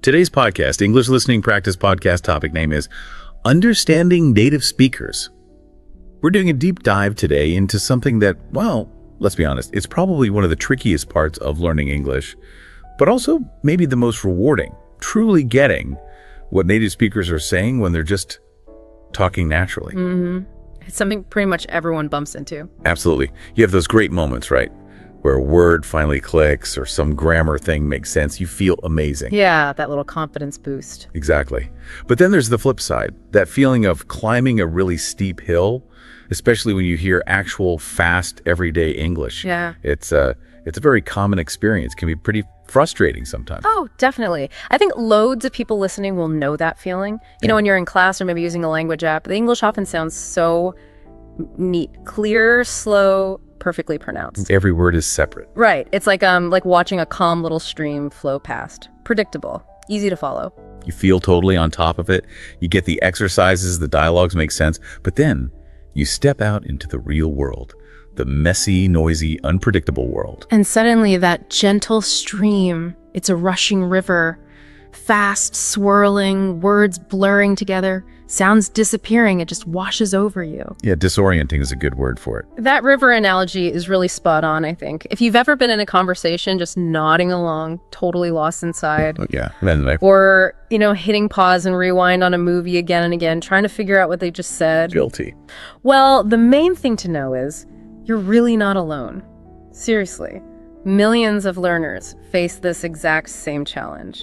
Today's podcast, English Listening Practice podcast topic name is Understanding Native Speakers. We're doing a deep dive today into something that, well, let's be honest, it's probably one of the trickiest parts of learning English, but also maybe the most rewarding, truly getting what native speakers are saying when they're just talking naturally. It's something pretty much everyone bumps into. Absolutely. You have those great moments, right? Where a word finally clicks or some grammar thing makes sense. You feel amazing. Yeah, that little confidence boost. Exactly. But then there's the flip side, that feeling of climbing a really steep hill, especially when you hear actual fast everyday English. Yeah. It's a very common experience. It can be pretty frustrating sometimes. Oh, definitely. I think loads of people listening will know that feeling. You know, when you're in class or maybe using a language app, the English often sounds so neat, clear, slow, perfectly pronounced. Every word is separate. Right. It's like watching a calm little stream flow past. Predictable, easy to follow. You feel totally on top of it. You get the exercises, the dialogues make sense, but then you step out into the real world, the messy, noisy, unpredictable world. And suddenly that gentle stream, it's a rushing river, fast, swirling, words blurring together, sounds disappearing, it just washes over you. Yeah, disorienting is a good word for it. That river analogy is really spot on, I think. If you've ever been in a conversation just nodding along, totally lost inside. Yeah. Or, hitting pause and rewind on a movie again and again, trying to figure out what they just said. Guilty. Well, the main thing to know is you're really not alone. Seriously. Millions of learners face this exact same challenge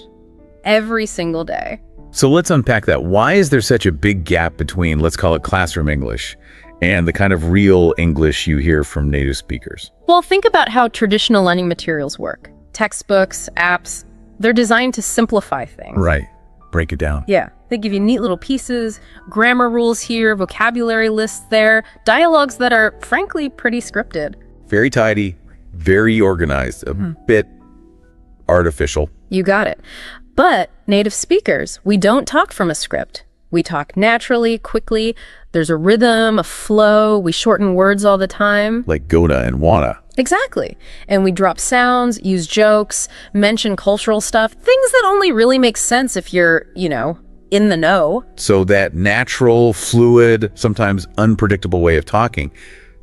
every single day. So let's unpack that. Why is there such a big gap between, let's call it classroom English, and the kind of real English you hear from native speakers? Well, think about how traditional learning materials work. Textbooks, apps, they're designed to simplify things. Right. Break it down. Yeah. They give you neat little pieces, grammar rules here, vocabulary lists there, dialogues that are, frankly, pretty scripted. Very tidy, very organized, a bit artificial. You got it. But native speakers, we don't talk from a script. We talk naturally, quickly. There's a rhythm, a flow. We shorten words all the time. Like gonna and wanna. Exactly. And we drop sounds, use jokes, mention cultural stuff, things that only really make sense if you're, in the know. So that natural, fluid, sometimes unpredictable way of talking,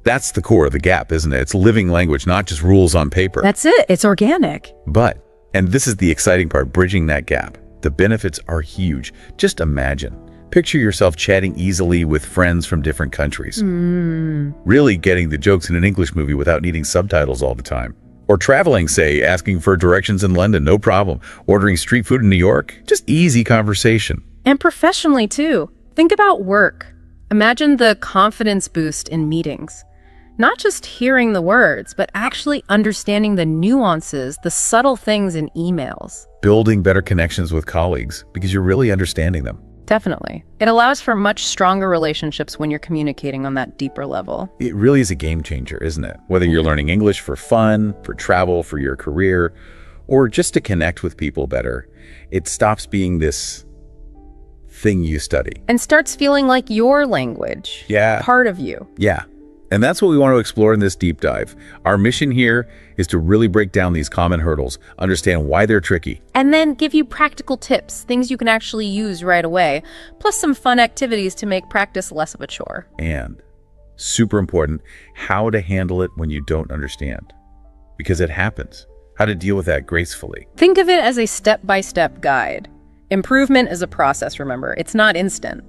that's the core of the gap, isn't it? It's living language, not just rules on paper. That's it. It's organic. But, and this is the exciting part, bridging that gap. The benefits are huge. Just imagine. Picture yourself chatting easily with friends from different countries. Really getting the jokes in an English movie without needing subtitles all the time. Or traveling, say, asking for directions in London, no problem. Ordering street food in New York, just easy conversation. And professionally, too. Think about work. Imagine the confidence boost in meetings. Not just hearing the words, but actually understanding the nuances, the subtle things in emails. Building better connections with colleagues because you're really understanding them. Definitely. It allows for much stronger relationships when you're communicating on that deeper level. It really is a game changer, isn't it? Whether you're learning English for fun, for travel, for your career, or just to connect with people better, it stops being this thing you study. And starts feeling like your language. Yeah. Part of you. Yeah. And that's what we want to explore in this deep dive. Our mission here is to really break down these common hurdles, understand why they're tricky. And then give you practical tips, things you can actually use right away, plus some fun activities to make practice less of a chore. And, super important, how to handle it when you don't understand. Because it happens. How to deal with that gracefully. Think of it as a step-by-step guide. Improvement is a process, remember. It's not instant.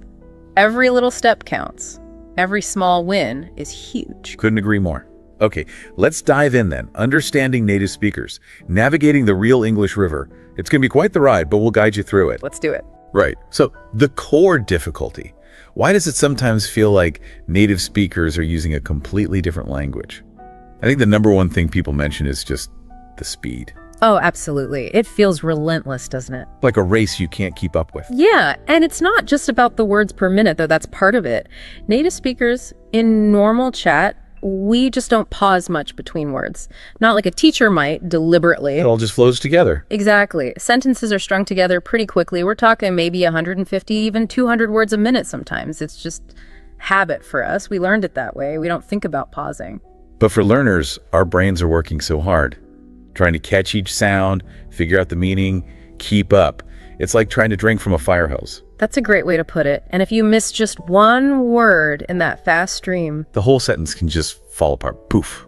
Every little step counts. Every small win is huge. Couldn't agree more. Okay, let's dive in then. Understanding native speakers, navigating the real English river. It's going to be quite the ride, but we'll guide you through it. Let's do it. Right. So the core difficulty. Why does it sometimes feel like native speakers are using a completely different language? I think the number one thing people mention is just the speed. Oh, absolutely. It feels relentless, doesn't it? Like a race you can't keep up with. Yeah, and it's not just about the words per minute, though that's part of it. Native speakers, in normal chat, we just don't pause much between words. Not like a teacher might, deliberately. It all just flows together. Exactly. Sentences are strung together pretty quickly. We're talking maybe 150, even 200 words a minute sometimes. It's just habit for us. We learned it that way. We don't think about pausing. But for learners, our brains are working so hard, trying to catch each sound, figure out the meaning, keep up. It's like trying to drink from a fire hose. That's a great way to put it. And if you miss just one word in that fast stream, The whole sentence can just fall apart. Poof.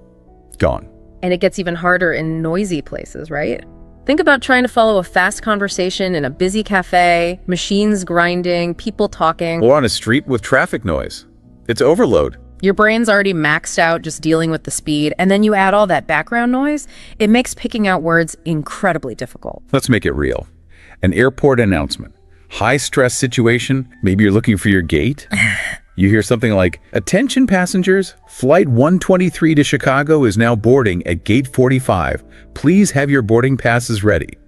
Gone. and it gets even harder in noisy places, right? Think about trying to follow a fast conversation in a busy cafe, machines grinding, people talking. Or on a street with traffic noise. It's overload. Your brain's already maxed out just dealing with the speed, and then you add all that background noise. It makes picking out words incredibly difficult. Let's make it real. An airport announcement. High-stress situation. Maybe you're looking for your gate. You hear something like, "Attention passengers, flight 123 to Chicago is now boarding at gate 45. Please have your boarding passes ready."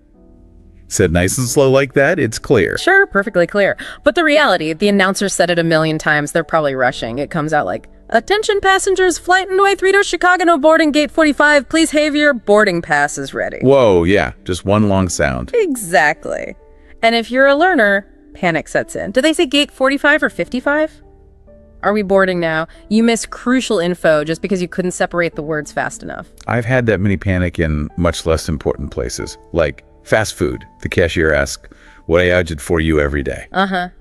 Said nice and slow like that, it's clear. Sure, perfectly clear. But the reality, the announcer said it a million times, they're probably rushing. It comes out like, "Attention passengers, flight 123 to Chicago, no boarding, gate 45. Please have your boarding passes ready." Whoa, yeah, just one long sound. Exactly. And if you're a learner, panic sets in. Do they say gate 45 or 55? Are we boarding now? You miss crucial info just because you couldn't separate the words fast enough. I've had that many panic in much less important places, like fast food. The cashier asks, "What I ordered for you every day?"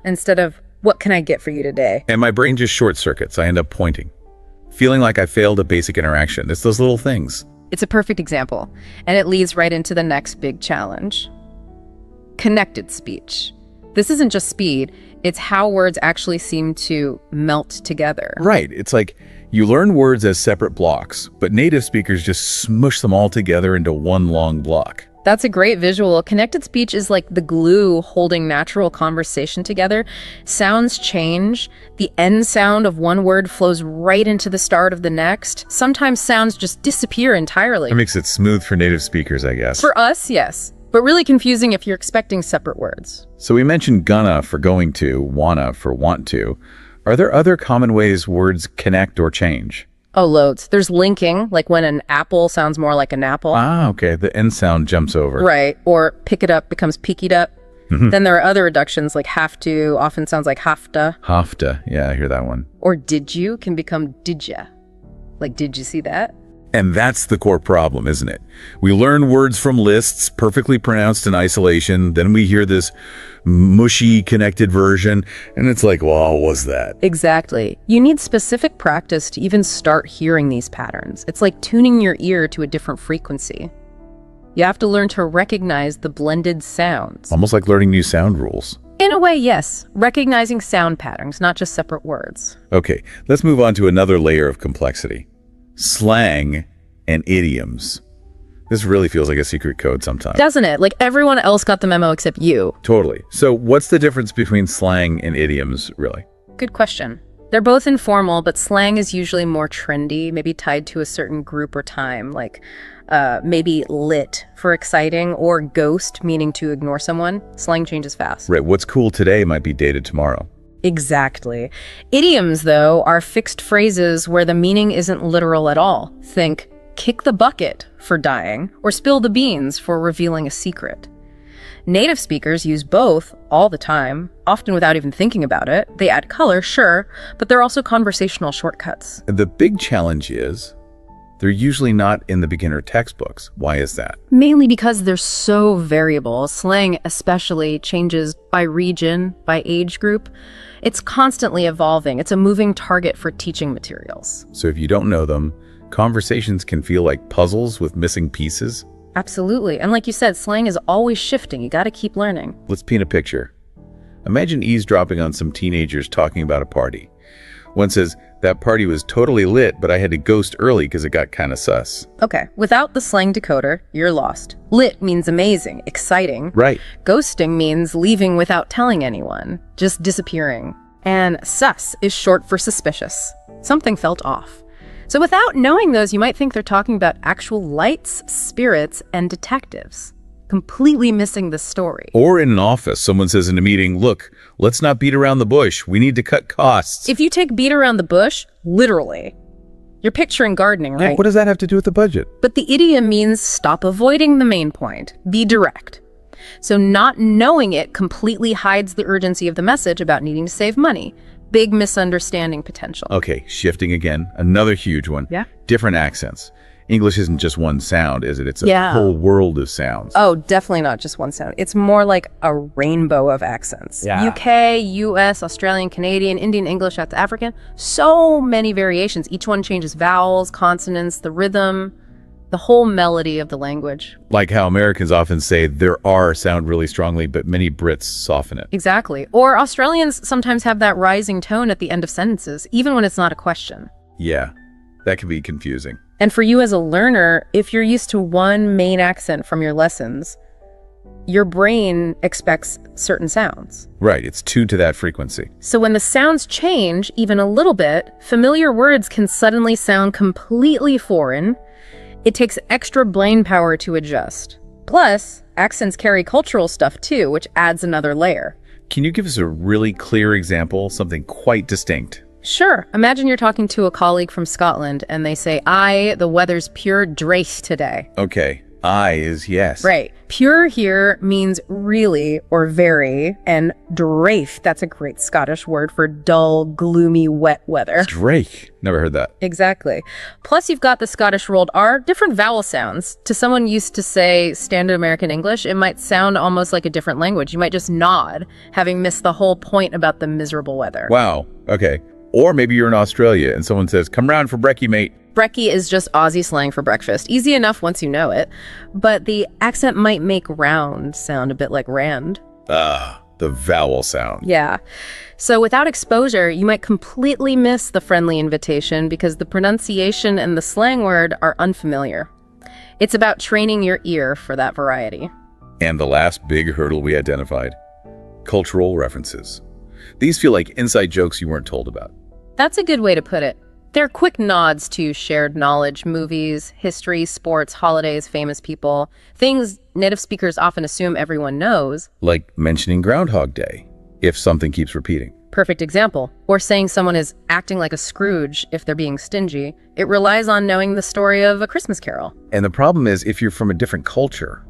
Instead of, "What can I get for you today?" And my brain just short circuits. I end up pointing, feeling like I failed a basic interaction. It's those little things. It's a perfect example, and it leads right into the next big challenge. Connected speech. This isn't just speed, it's how words actually seem to melt together. Right. It's like you learn words as separate blocks, but native speakers just smush them all together into one long block. That's a great visual. Connected speech is like the glue holding natural conversation together. Sounds change. The end sound of one word flows right into the start of the next. Sometimes sounds just disappear entirely. That makes it smooth for native speakers, I guess. For us, yes. But really confusing if you're expecting separate words. So we mentioned gonna for going to, wanna for want to. Are there other common ways words connect or change? Oh, loads. There's linking, like when an apple sounds more like an apple. Ah, okay. The end sound jumps over. Right. Or pick it up becomes pick it up. Then there are other reductions like have to, often sounds like hafta. Hafta. Yeah, I hear that one. Or did you can become did ya. Like, did you see that? And that's the core problem, isn't it? We learn words from lists, perfectly pronounced in isolation. Then we hear this mushy connected version, and it's like, well, what was that? Exactly. You need specific practice to even start hearing these patterns. It's like tuning your ear to a different frequency. You have to learn to recognize the blended sounds. Almost like learning new sound rules. In a way, yes. Recognizing sound patterns, not just separate words. Okay, let's move on to another layer of complexity. Slang and idioms. This really feels like a secret code sometimes. Doesn't it? Like everyone else got the memo except you. Totally. So what's the difference between slang and idioms, really? Good question. They're both informal, but slang is usually more trendy, maybe tied to a certain group or time, like maybe lit for exciting or ghost, meaning to ignore someone. Slang changes fast. Right, what's cool today might be dated tomorrow. Exactly. Idioms, though, are fixed phrases where the meaning isn't literal at all. Think, kick the bucket for dying, or spill the beans for revealing a secret. Native speakers use both all the time, often without even thinking about it. They add color, sure, but they're also conversational shortcuts. The big challenge is they're usually not in the beginner textbooks. Why is that? Mainly because they're so variable. Slang especially changes by region, by age group. It's constantly evolving. It's a moving target for teaching materials. So if you don't know them, conversations can feel like puzzles with missing pieces. Absolutely. And like you said, slang is always shifting. You got to keep learning. Let's paint a picture. Imagine eavesdropping on some teenagers talking about a party. One says, "That party was totally lit, but I had to ghost early because it got kind of sus." Okay, without the slang decoder, you're lost. Lit means amazing, exciting. Right. Ghosting means leaving without telling anyone, just disappearing. And sus is short for suspicious. Something felt off. So without knowing those, you might think they're talking about actual lights, spirits, and detectives, completely missing the story. Or in an office, someone says in a meeting, "Look, let's not beat around the bush. We need to cut costs." If you take beat around the bush, literally, you're picturing gardening, right? What does that have to do with the budget? But the idiom means stop avoiding the main point. Be direct. So not knowing it completely hides the urgency of the message about needing to save money. Big misunderstanding potential. Okay, shifting again. Another huge one. Yeah. Different accents. English isn't just one sound, is it? It's a Yeah. whole world of sounds. Oh, definitely not just one sound. It's more like a rainbow of accents. Yeah. UK, US, Australian, Canadian, Indian English, that's African. So many variations. Each one changes vowels, consonants, the rhythm, the whole melody of the language. Like how Americans often say their R sound really strongly, but many Brits soften it. Exactly. Or Australians sometimes have that rising tone at the end of sentences, even when it's not a question. Yeah, that can be confusing. And for you as a learner, if you're used to one main accent from your lessons, your brain expects certain sounds. Right, it's tuned to that frequency. So when the sounds change even a little bit, familiar words can suddenly sound completely foreign. It takes extra brain power to adjust. Plus, accents carry cultural stuff too, which adds another layer. Can you give us a really clear example, something quite distinct? Sure. Imagine you're talking to a colleague from Scotland and they say, the weather's pure drace today. Okay, I is yes. Right. Pure here means really or very, and drafe, that's a great Scottish word for dull, gloomy, wet weather. Drake. Never heard that. Exactly. Plus, you've got the Scottish rolled R, different vowel sounds. To someone used to say standard American English, it might sound almost like a different language. You might just nod, having missed the whole point about the miserable weather. Wow, okay. Or maybe you're in Australia and someone says, come round for brekkie, mate. Brekkie is just Aussie slang for breakfast. Easy enough once you know it. But the accent might make round sound a bit like rand. The vowel sound. Yeah. So without exposure, you might completely miss the friendly invitation because the pronunciation and the slang word are unfamiliar. It's about training your ear for that variety. And the last big hurdle we identified, cultural references. These feel like inside jokes you weren't told about. That's a good way to put it. They're quick nods to shared knowledge, movies, history, sports, holidays, famous people, things native speakers often assume everyone knows. Like mentioning Groundhog Day, if something keeps repeating. Perfect example. Or saying someone is acting like a Scrooge if they're being stingy. It relies on knowing the story of A Christmas Carol. And the problem is, if you're from a different culture,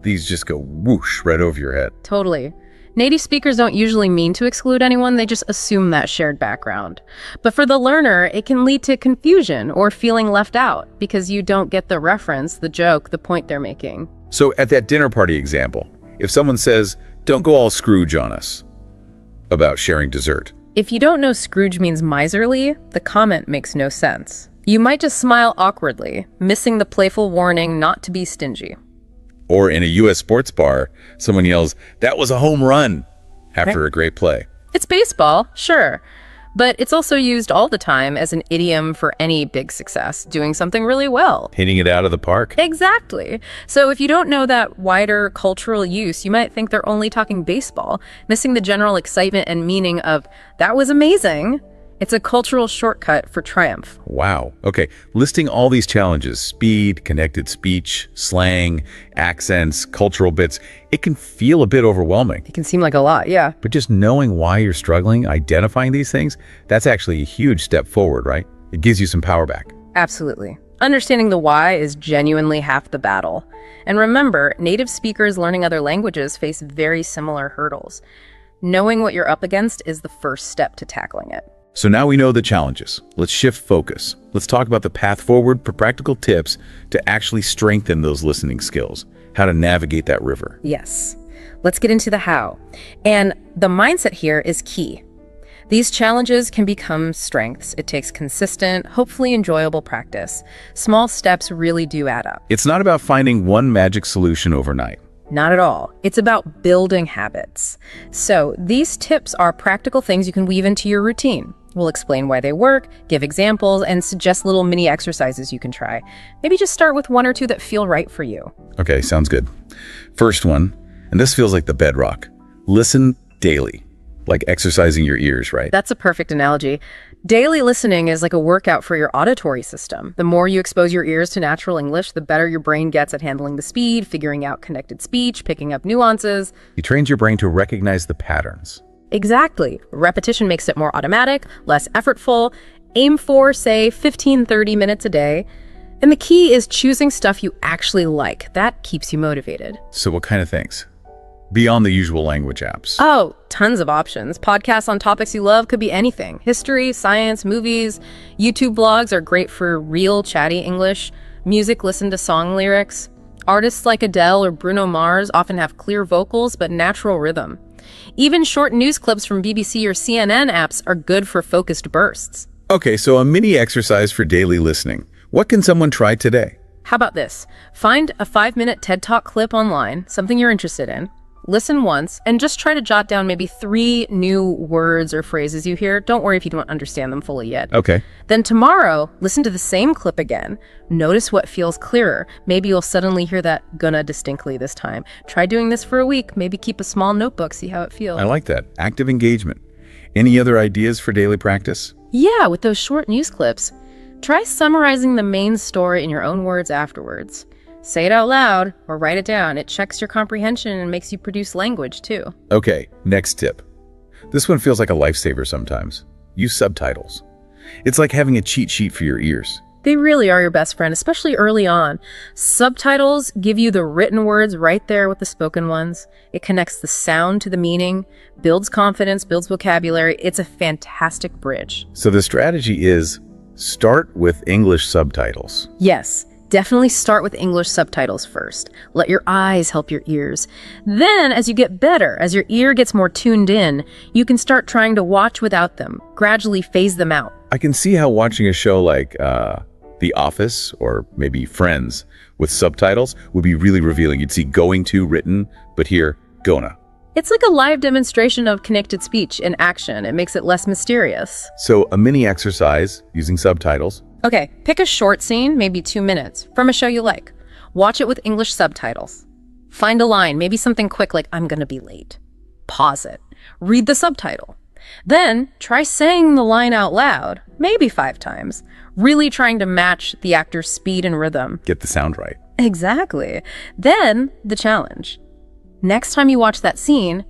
these just go whoosh right over your head. Totally. Native speakers don't usually mean to exclude anyone, they just assume that shared background. But for the learner, it can lead to confusion or feeling left out because you don't get the reference, the joke, the point they're making. So at that dinner party example, if someone says, don't go all Scrooge on us about sharing dessert. If you don't know Scrooge means miserly, the comment makes no sense. You might just smile awkwardly, missing the playful warning not to be stingy. Or in a U.S. sports bar, someone yells, that was a home run, after a great play. It's baseball, sure, but it's also used all the time as an idiom for any big success, doing something really well. Hitting it out of the park. Exactly. So if you don't know that wider cultural use, you might think they're only talking baseball, missing the general excitement and meaning of, that was amazing. It's a cultural shortcut for triumph. Wow. Okay. Listing all these challenges, speed, connected speech, slang, accents, cultural bits, it can feel a bit overwhelming. It can seem like a lot, yeah. But just knowing why you're struggling, identifying these things, that's actually a huge step forward, right? It gives you some power back. Absolutely. Understanding the why is genuinely half the battle. And remember, native speakers learning other languages face very similar hurdles. Knowing what you're up against is the first step to tackling it. So now we know the challenges. Let's shift focus. Let's talk about the path forward for practical tips to actually strengthen those listening skills, how to navigate that river. Yes. Let's get into the how. And the mindset here is key. These challenges can become strengths. It takes consistent, hopefully enjoyable practice. Small steps really do add up. It's not about finding one magic solution overnight. Not at all. It's about building habits. So these tips are practical things you can weave into your routine. We'll explain why they work, give examples, and suggest little mini exercises you can try. Maybe just start with one or two that feel right for you. Okay, sounds good. First one, and this feels like the bedrock. Listen daily, like exercising your ears, right? That's a perfect analogy. Daily listening is like a workout for your auditory system. The more you expose your ears to natural English, the better your brain gets at handling the speed, figuring out connected speech, picking up nuances. It trains your brain to recognize the patterns. Exactly. Repetition makes it more automatic, less effortful. Aim for, say, 15-30 minutes a day. And the key is choosing stuff you actually like. That keeps you motivated. So what kind of things? Beyond the usual language apps. Oh, tons of options. Podcasts on topics you love could be anything. History, science, movies. YouTube blogs are great for real chatty English. Music, listen to song lyrics. Artists like Adele or Bruno Mars often have clear vocals but natural rhythm. Even short news clips from BBC or CNN apps are good for focused bursts. Okay, so a mini exercise for daily listening. What can someone try today? How about this? Find a 5-minute TED Talk clip online, something you're interested in. Listen once, and just try to jot down maybe 3 new words or phrases you hear. Don't worry if you don't understand them fully yet. Okay. Then tomorrow, listen to the same clip again. Notice what feels clearer. Maybe you'll suddenly hear that gonna distinctly this time. Try doing this for a week. Maybe keep a small notebook, see how it feels. I like that. Active engagement. Any other ideas for daily practice? Yeah, with those short news clips. Try summarizing the main story in your own words afterwards. Say it out loud or write it down. It checks your comprehension and makes you produce language too. Okay, next tip. This one feels like a lifesaver sometimes. Use subtitles. It's like having a cheat sheet for your ears. They really are your best friend, especially early on. Subtitles give you the written words right there with the spoken ones. It connects the sound to the meaning, builds confidence, builds vocabulary. It's a fantastic bridge. So the strategy is start with English subtitles. Yes. Definitely start with English subtitles first. Let your eyes help your ears. Then, as you get better, as your ear gets more tuned in, you can start trying to watch without them, gradually phase them out. I can see how watching a show like The Office or maybe Friends with subtitles would be really revealing. You'd see going to written, but here, gonna. It's like a live demonstration of connected speech in action. It makes it less mysterious. So a mini exercise using subtitles. Okay, pick a short scene, maybe 2 minutes, from a show you like. Watch it with English subtitles. Find a line, maybe something quick like, I'm gonna be late. Pause it. Read the subtitle. Then try saying the line out loud, maybe 5 times, really trying to match the actor's speed and rhythm. Get the sound right. Exactly. Then the challenge. Next time you watch that scene,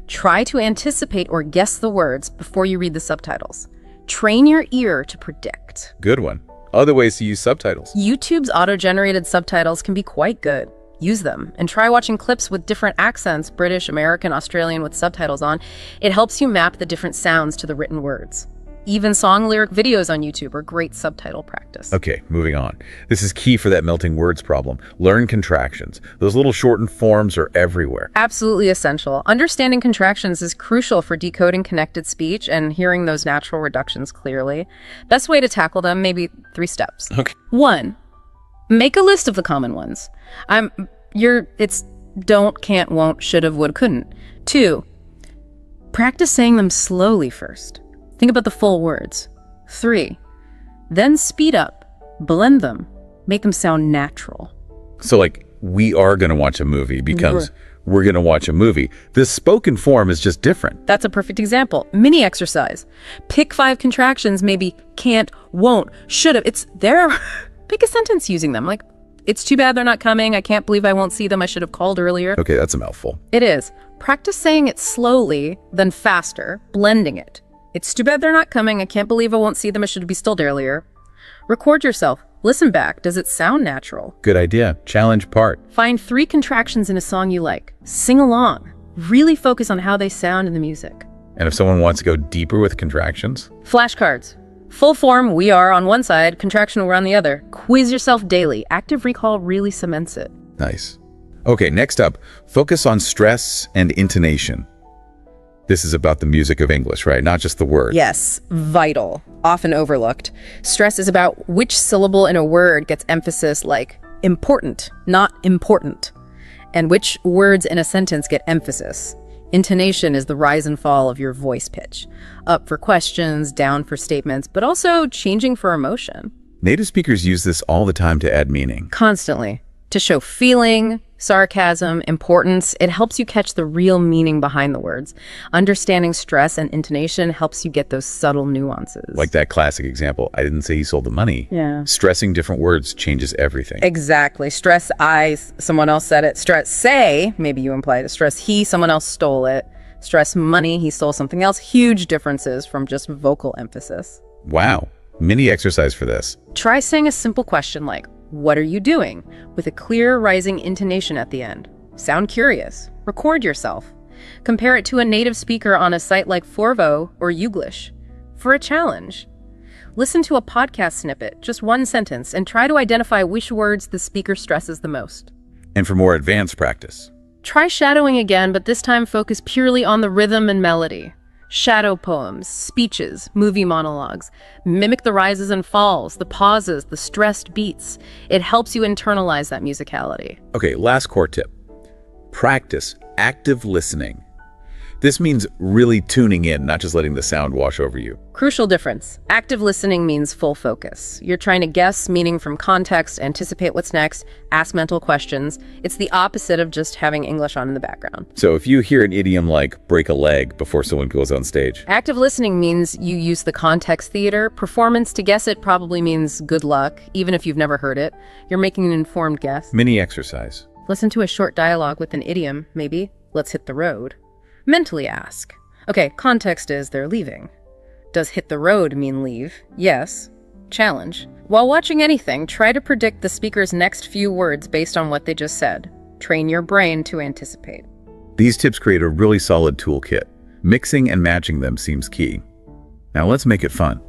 try to anticipate or guess the words before you read the subtitles. Train your ear to predict. Good one. Other ways to use subtitles. YouTube's auto-generated subtitles can be quite good. Use them and try watching clips with different accents, British, American, Australian with subtitles on. It helps you map the different sounds to the written words. Even song lyric videos on YouTube are great subtitle practice. Okay, moving on. This is key for that melting words problem. Learn contractions. Those little shortened forms are everywhere. Absolutely essential. Understanding contractions is crucial for decoding connected speech and hearing those natural reductions clearly. Best way to tackle them, maybe 3 steps. Okay. 1, make a list of the common ones. It's don't, can't, won't, should've, would, couldn't. 2, practice saying them slowly first. Think about the full words. 3, then speed up, blend them, make them sound natural. So like, we are going to watch a movie becomes we're going to watch a movie. This spoken form is just different. That's a perfect example. Mini exercise. Pick 5 contractions, maybe can't, won't, should've. It's there. Pick a sentence using them. Like, it's too bad they're not coming. I can't believe I won't see them. I should have called earlier. Okay, that's a mouthful. It is. Practice saying it slowly, then faster, blending it. It's too bad they're not coming. I can't believe I won't see them. I should have been stilled earlier. Record yourself. Listen back. Does it sound natural? Good idea. Challenge part. Find 3 contractions in a song you like. Sing along. Really focus on how they sound in the music. And if someone wants to go deeper with contractions? Flashcards. Full form, we are on one side, contraction, we're on the other. Quiz yourself daily. Active recall really cements it. Nice. Okay, next up, focus on stress and intonation. This is about the music of English, right? Not just the word. Yes, vital, often overlooked. Stress is about which syllable in a word gets emphasis, like important, not important, and which words in a sentence get emphasis. Intonation is the rise and fall of your voice pitch. Up for questions, down for statements, but also changing for emotion. Native speakers use this all the time to add meaning. Constantly. To show feeling, sarcasm, importance, it helps you catch the real meaning behind the words. Understanding stress and intonation helps you get those subtle nuances. Like that classic example, I didn't say he sold the money. Yeah. Stressing different words changes everything. Exactly. Stress I, someone else said it. Stress say, maybe you implied it. Stress he, someone else stole it. Stress money, he stole something else. Huge differences from just vocal emphasis. Wow. Mini exercise for this. Try saying a simple question like, what are you doing? With a clear rising intonation at the end. Sound curious. Record yourself. Compare it to a native speaker on a site like Forvo or Youglish for a challenge. Listen to a podcast snippet, just one sentence, and try to identify which words the speaker stresses the most. And for more advanced practice, try shadowing again, but this time focus purely on the rhythm and melody. Shadow poems, speeches, movie monologues. Mimic the rises and falls, the pauses, the stressed beats. It helps you internalize that musicality. Okay, last core tip. Practice active listening. This means really tuning in, not just letting the sound wash over you. Crucial difference. Active listening means full focus. You're trying to guess meaning from context, anticipate what's next, ask mental questions. It's the opposite of just having English on in the background. So if you hear an idiom like break a leg before someone goes on stage. Active listening means you use the context theater. Performance, to guess it probably means good luck, even if you've never heard it. You're making an informed guess. Mini exercise. Listen to a short dialogue with an idiom, maybe. Let's hit the road. Mentally ask. Okay, context is they're leaving. Does hit the road mean leave? Yes. Challenge. While watching anything, try to predict the speaker's next few words based on what they just said. Train your brain to anticipate. These tips create a really solid toolkit. Mixing and matching them seems key. Now let's make it fun.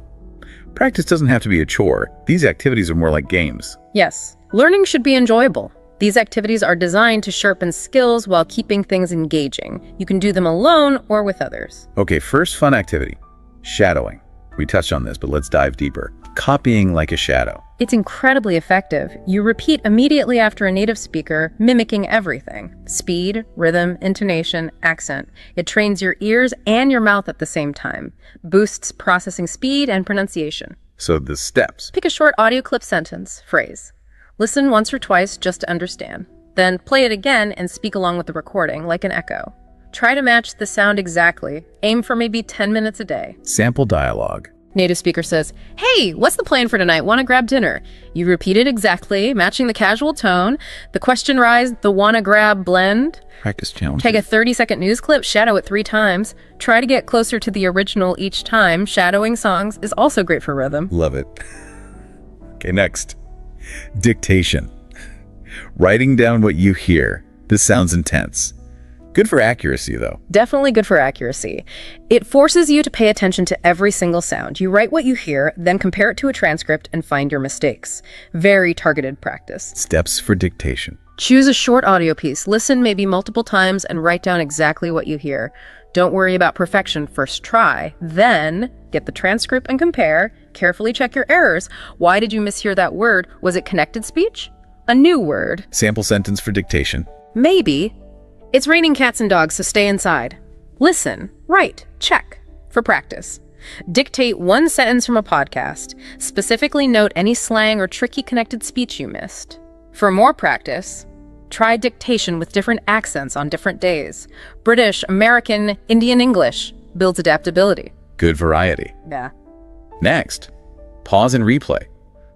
Practice doesn't have to be a chore. These activities are more like games. Yes. Learning should be enjoyable. These activities are designed to sharpen skills while keeping things engaging. You can do them alone or with others. Okay, first fun activity, shadowing. We touched on this, but let's dive deeper. Copying like a shadow. It's incredibly effective. You repeat immediately after a native speaker, mimicking everything. Speed, rhythm, intonation, accent. It trains your ears and your mouth at the same time. Boosts processing speed and pronunciation. So the steps. Pick a short audio clip sentence, phrase. Listen once or twice just to understand. Then play it again and speak along with the recording, like an echo. Try to match the sound exactly. Aim for maybe 10 minutes a day. Sample dialogue. Native speaker says, "Hey, what's the plan for tonight? Want to grab dinner?" You repeat it exactly, matching the casual tone. The question rise, the wanna grab blend. Practice challenge. Take a 30-second news clip, shadow it 3 times. Try to get closer to the original each time. Shadowing songs is also great for rhythm. Love it. Okay, next. Dictation. Writing down what you hear. This sounds intense. Good for accuracy, though. Definitely good for accuracy. It forces you to pay attention to every single sound. You write what you hear, then compare it to a transcript and find your mistakes. Very targeted practice. Steps for dictation. Choose a short audio piece. Listen maybe multiple times and write down exactly what you hear. Don't worry about perfection. First try. Then get the transcript and compare. Carefully check your errors. Why did you mishear that word? Was it connected speech? A new word? Sample sentence for dictation. Maybe. It's raining cats and dogs, so stay inside. Listen, write, check for practice. Dictate one sentence from a podcast. Specifically note any slang or tricky connected speech you missed. For more practice, try dictation with different accents on different days. British, American, Indian English builds adaptability. Good variety. Yeah. Next, pause and replay.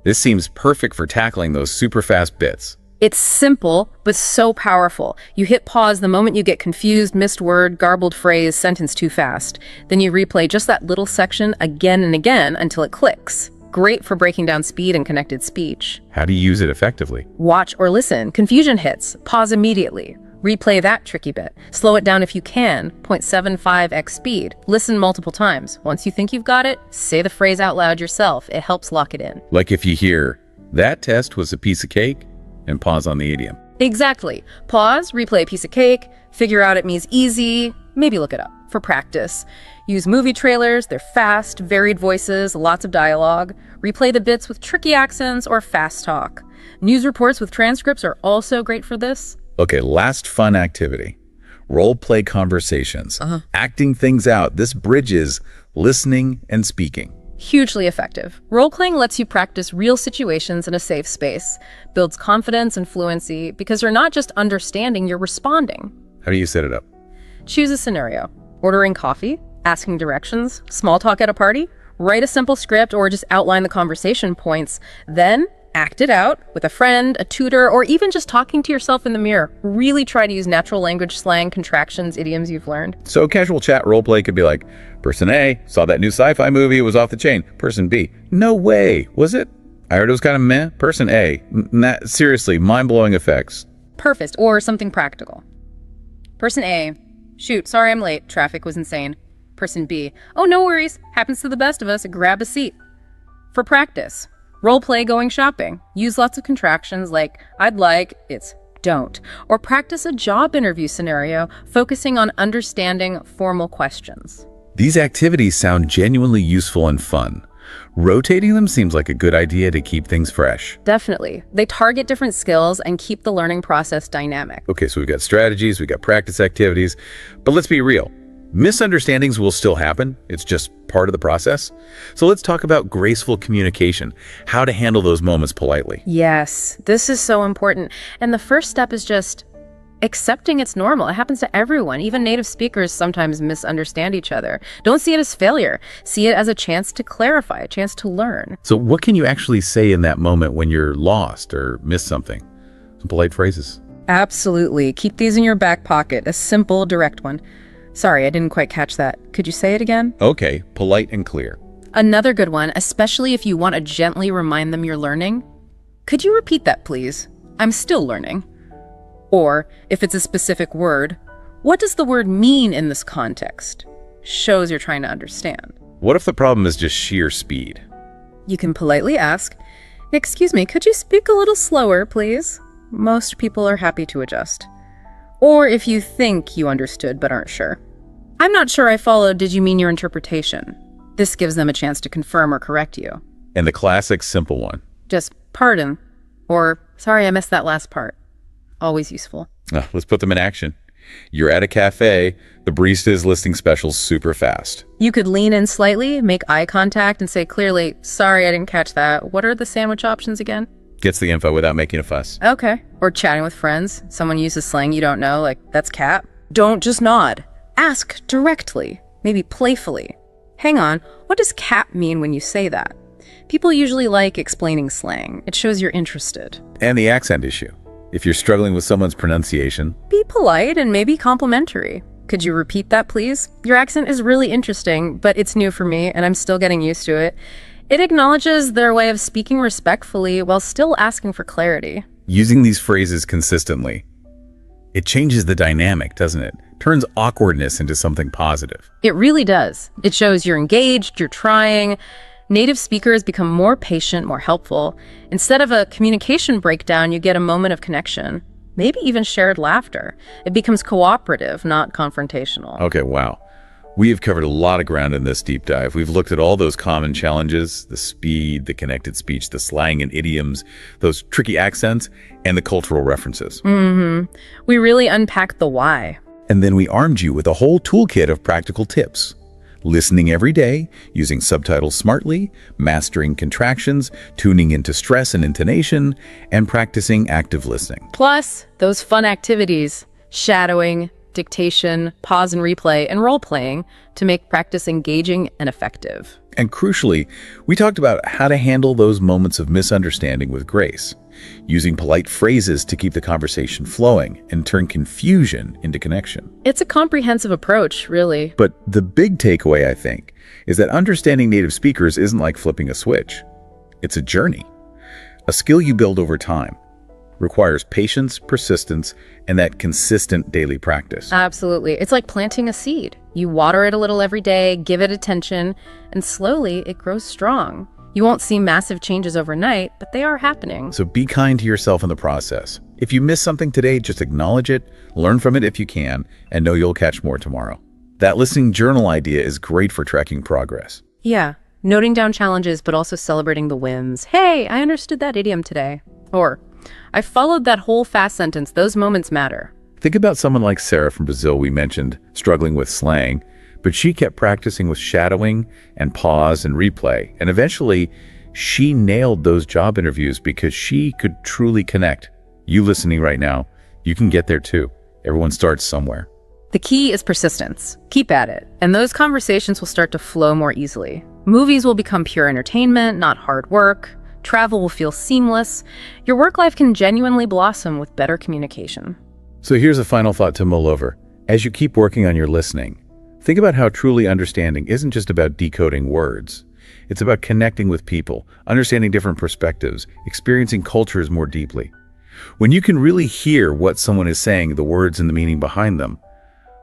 This seems perfect for tackling those super fast bits. It's simple, but so powerful. You hit pause the moment you get confused, missed word, garbled phrase, sentence too fast. Then you replay just that little section again and again until it clicks. Great for breaking down speed and connected speech. How do you use it effectively? Watch or listen. Confusion hits. Pause immediately. Replay that tricky bit. Slow it down if you can. 0.75x speed. Listen multiple times. Once you think you've got it, say the phrase out loud yourself. It helps lock it in. Like if you hear, "That test was a piece of cake," and pause on the idiom. Exactly. Pause, replay a piece of cake, figure out it means easy, maybe look it up for practice. Use movie trailers, they're fast, varied voices, lots of dialogue. Replay the bits with tricky accents or fast talk. News reports with transcripts are also great for this. Okay, last fun activity. Role play conversations. Acting things out. This bridges listening and speaking. Hugely effective. Role-playing lets you practice real situations in a safe space, builds confidence and fluency because you're not just understanding, you're responding. How do you set it up? Choose a scenario. Ordering coffee, asking directions, small talk at a party, write a simple script or just outline the conversation points, then act it out with a friend, a tutor, or even just talking to yourself in the mirror. Really try to use natural language slang, contractions, idioms you've learned. So casual chat role play could be like, person A saw that new sci-fi movie, it was off the chain. Person B, no way, was it? I heard it was kind of meh. Person A, seriously, mind-blowing effects. Perfect, or something practical. Person A, shoot, sorry I'm late, traffic was insane. Person B, oh no worries, happens to the best of us, grab a seat. For practice, role play going shopping. Use lots of contractions like I'd like, it's don't. Or practice a job interview scenario focusing on understanding formal questions. These activities sound genuinely useful and fun. Rotating them seems like a good idea to keep things fresh. Definitely. They target different skills and keep the learning process dynamic. Okay, so we've got strategies, we've got practice activities, but let's be real. Misunderstandings will still happen. It's just part of the process. So let's talk about graceful communication, how to handle those moments politely. Yes, this is so important. And the first step is just accepting it's normal. It happens to everyone. Even native speakers sometimes misunderstand each other. Don't see it as failure. See it as a chance to clarify, a chance to learn. So what can you actually say in that moment when you're lost or miss something? Some polite phrases. Absolutely. Keep these in your back pocket. A simple, direct one. Sorry, I didn't quite catch that. Could you say it again? Okay, polite and clear. Another good one, especially if you want to gently remind them you're learning. Could you repeat that, please? I'm still learning. Or, if it's a specific word, what does the word mean in this context? Shows you're trying to understand. What if the problem is just sheer speed? You can politely ask, "Excuse me, could you speak a little slower, please?" Most people are happy to adjust. Or if you think you understood but aren't sure. "I'm not sure I followed. Did you mean your interpretation?" This gives them a chance to confirm or correct you. And the classic simple one. Just pardon, or sorry, I missed that last part. Always useful. Let's put them in action. You're at a cafe, the barista is listing specials super fast. You could lean in slightly, make eye contact, and say clearly, "Sorry, I didn't catch that. What are the sandwich options again?" Gets the info without making a fuss. Okay. Or chatting with friends. Someone uses slang you don't know, like, "That's cat." Don't just nod. Ask directly, maybe playfully. "Hang on, what does cat mean when you say that?" People usually like explaining slang. It shows you're interested. And the accent issue. If you're struggling with someone's pronunciation, Be polite and maybe complimentary. "Could you repeat that, please? Your accent is really interesting, but it's new for me and I'm still getting used to it." It acknowledges their way of speaking respectfully while still asking for clarity. using these phrases consistently, it changes the dynamic, doesn't it? Turns awkwardness into something positive. It really does. It shows you're engaged, you're trying. Native speakers become more patient, more helpful. Instead of a communication breakdown, you get a moment of connection, maybe even shared laughter. It becomes cooperative, not confrontational. Okay, wow. We have covered a lot of ground in this deep dive. We've looked at all those common challenges, the speed, the connected speech, the slang and idioms, those tricky accents, and the cultural references. We really unpacked the why. And then we armed you with a whole toolkit of practical tips. Listening every day, using subtitles smartly, mastering contractions, tuning into stress and intonation, and practicing active listening. Plus, those fun activities, shadowing, dictation, pause and replay, and role-playing to make practice engaging and effective. And crucially, we talked about how to handle those moments of misunderstanding with grace, using polite phrases to keep the conversation flowing and turn confusion into connection. It's a comprehensive approach, really. But the big takeaway, I think, is that understanding native speakers isn't like flipping a switch. It's a journey, a skill you build over time. Requires patience, persistence, and that consistent daily practice. Absolutely. It's like planting a seed. You water it a little every day, give it attention, and slowly it grows strong. You won't see massive changes overnight, but they are happening. So be kind to yourself in the process. If you miss something today, just acknowledge it, learn from it if you can, and know you'll catch more tomorrow. That listening journal idea is great for tracking progress. Yeah, noting down challenges, but also celebrating the wins. Hey, I understood that idiom today. Or, I followed that whole fast sentence. Those moments matter. Think about someone like Sarah from Brazil we mentioned, struggling with slang, but she kept practicing with shadowing and pause and replay. And eventually, she nailed those job interviews because she could truly connect. You listening right now, you can get there too. Everyone starts somewhere. The key is persistence. Keep at it, and those conversations will start to flow more easily. Movies will become pure entertainment, not hard work. Travel will feel seamless. Your work life can genuinely blossom with better communication. So here's a final thought to mull over. As you keep working on your listening, think about how truly understanding isn't just about decoding words. It's about connecting with people, understanding different perspectives, experiencing cultures more deeply. When you can really hear what someone is saying, the words and the meaning behind them,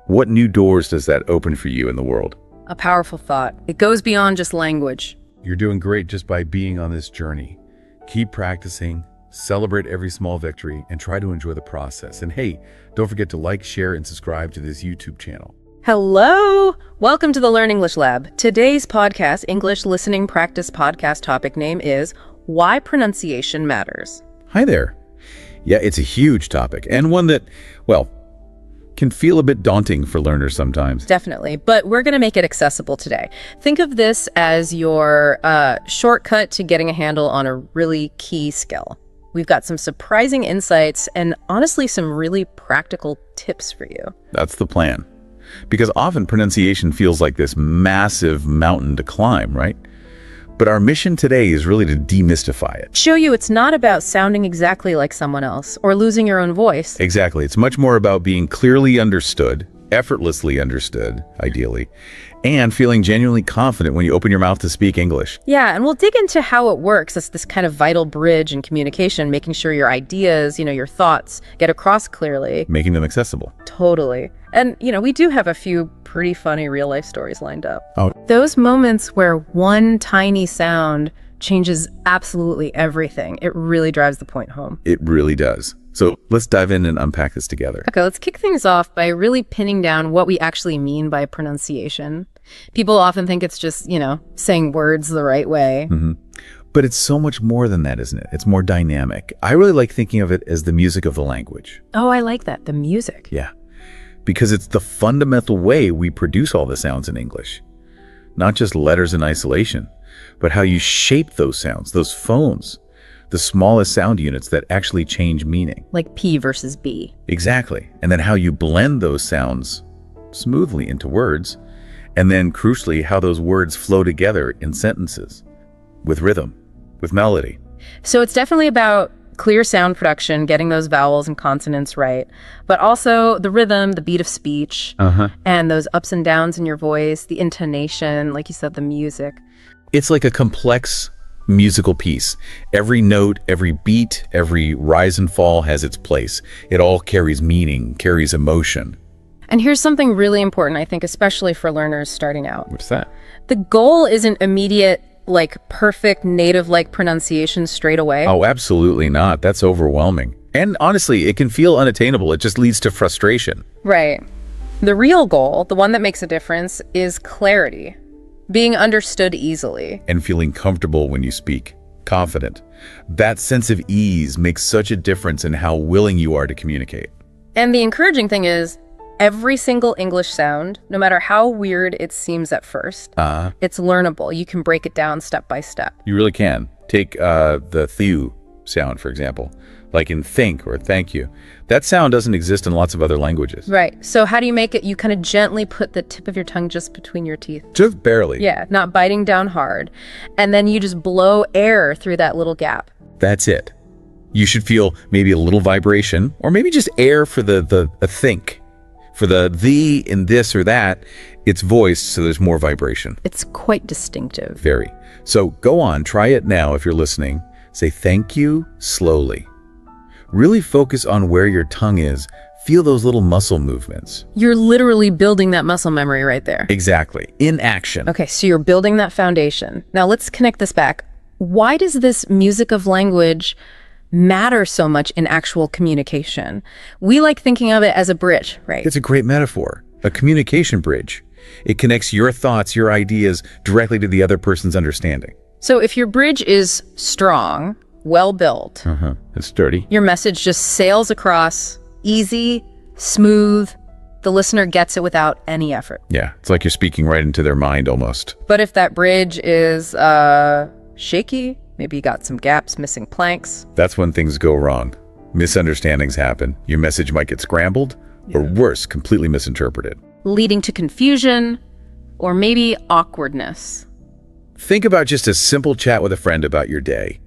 what new doors does that open for you in the world? A powerful thought. It goes beyond just language. You're doing great just by being on this journey. Keep practicing, celebrate every small victory, and try to enjoy the process. And hey, don't forget to like, share, and subscribe to this YouTube channel. Hello! Welcome to the Learn English Lab. Today's podcast, English Listening Practice Podcast topic name is Why Pronunciation Matters. Hi there. Yeah, it's a huge topic and one that, well, can feel a bit daunting for learners sometimes. Definitely, but we're going to make it accessible today. Think of this as your shortcut to getting a handle on a really key skill. We've got some surprising insights and honestly some really practical tips for you. That's the plan. Because often pronunciation feels like this massive mountain to climb, right? But our mission today is really to demystify it. Show you it's not about sounding exactly like someone else or losing your own voice. Exactly. It's much more about being clearly understood, effortlessly understood, ideally, and feeling genuinely confident when you open your mouth to speak English. Yeah, and we'll dig into how it works as this kind of vital bridge in communication, making sure your ideas, your thoughts get across clearly. Making them accessible. Totally. And, we do have a few pretty funny real-life stories lined up. Oh. Those moments where one tiny sound changes absolutely everything. It really drives the point home. It really does. So let's dive in and unpack this together. Okay, let's kick things off by really pinning down what we actually mean by pronunciation. People often think it's just, saying words the right way. Mm-hmm. But it's so much more than that, isn't it? It's more dynamic. I really like thinking of it as the music of the language. Oh, I like that. The music. Yeah. Because it's the fundamental way we produce all the sounds in English. Not just letters in isolation, but how you shape those sounds, those phones, the smallest sound units that actually change meaning. Like P versus B. Exactly. And then how you blend those sounds smoothly into words, and then crucially, how those words flow together in sentences, with rhythm, with melody. So it's definitely about clear sound production, getting those vowels and consonants right, but also the rhythm, the beat of speech, and those ups and downs in your voice, the intonation, like you said, the music. It's like a complex musical piece. Every note, every beat, every rise and fall has its place. It all carries meaning, carries emotion. And here's something really important, I think, especially for learners starting out. What's that? The goal isn't immediate, perfect native-like pronunciation straight away. Oh, absolutely not. That's overwhelming. And honestly, it can feel unattainable. It just leads to frustration. Right. The real goal, the one that makes a difference, is clarity. Being understood easily. And feeling comfortable when you speak. Confident. That sense of ease makes such a difference in how willing you are to communicate. And the encouraging thing is, every single English sound, no matter how weird it seems at first, it's learnable. You can break it down step by step. You really can. Take the thew sound, for example, like in think or thank you. That sound doesn't exist in lots of other languages. Right. So how do you make it? You kind of gently put the tip of your tongue just between your teeth. Just barely. Yeah, not biting down hard. And then you just blow air through that little gap. That's it. You should feel maybe a little vibration, or maybe just air for the think. For the in this or that, it's voiced, so there's more vibration. It's quite distinctive. Very. So go on, try it now if you're listening. Say thank you slowly. Really focus on where your tongue is. Feel those little muscle movements. You're literally building that muscle memory right there. Exactly. In action. Okay, so you're building that foundation. Now let's connect this back. Why does this music of language matter so much in actual communication? We like thinking of it as a bridge, right? It's a great metaphor, a communication bridge. It connects your thoughts, your ideas directly to the other person's understanding. So if your bridge is strong, well built, it's sturdy. Your message just sails across, easy, smooth. The listener gets it without any effort. Yeah, it's like you're speaking right into their mind almost. But if that bridge is shaky, maybe you got some gaps, missing planks. That's when things go wrong. Misunderstandings happen. Your message might get scrambled, or worse, completely misinterpreted. Leading to confusion, or maybe awkwardness. Think about just a simple chat with a friend about your day.